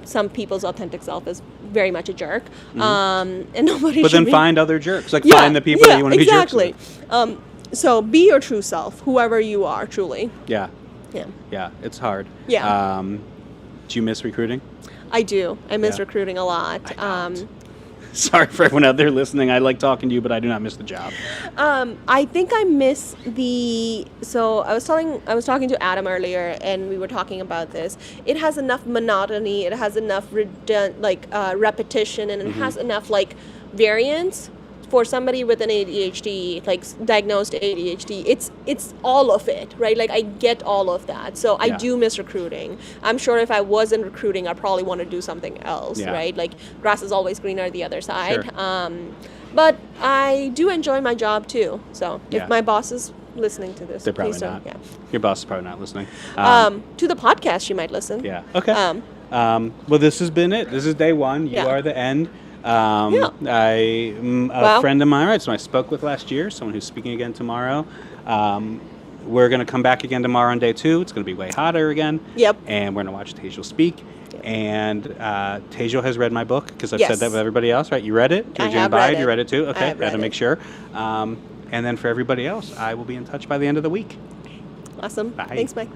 Speaker 1: some people's authentic self is very much a jerk, and nobody.
Speaker 2: But
Speaker 1: should
Speaker 2: then find other jerks. Like find the people that you want to be jerks with.
Speaker 1: Exactly. So be your true self, whoever you are, truly.
Speaker 2: Yeah.
Speaker 1: Yeah.
Speaker 2: Yeah. It's hard.
Speaker 1: Yeah.
Speaker 2: Do you miss recruiting?
Speaker 1: I do. I miss recruiting a lot.
Speaker 2: Sorry for everyone out there listening. I like talking to you, but I do not miss the job.
Speaker 1: I think I miss the. So I was talking to Adam earlier, and we were talking about this. It has enough monotony. It has enough repetition, and it has enough like variance for somebody with an ADHD, like diagnosed ADHD. It's all of it, right? Like I get all of that. So I do miss recruiting. I'm sure if I wasn't recruiting, I'd probably want to do something else, right? Like grass is always greener the other side.
Speaker 2: Sure.
Speaker 1: But I do enjoy my job too. So if my boss is listening to this,
Speaker 2: they're probably
Speaker 1: please
Speaker 2: not.
Speaker 1: don't. Yeah.
Speaker 2: Your boss is probably not listening.
Speaker 1: To the podcast, she might listen.
Speaker 2: Yeah. Okay. Well, this has been it. This is day one. You are the end. A friend of mine, right, so I spoke with last year, someone who's speaking again tomorrow. We're going to come back again tomorrow on day 2. It's going to be way hotter again.
Speaker 1: Yep.
Speaker 2: And we're going to watch Tejal speak. Yep. And Tejal has read my book, because I've said that with everybody else, right? You read it?
Speaker 1: I have read it.
Speaker 2: You read it too? Okay,
Speaker 1: I have read
Speaker 2: had to make sure. And then for everybody else, I will be in touch by the end of the week.
Speaker 1: Awesome.
Speaker 2: Bye.
Speaker 1: Thanks, Mike.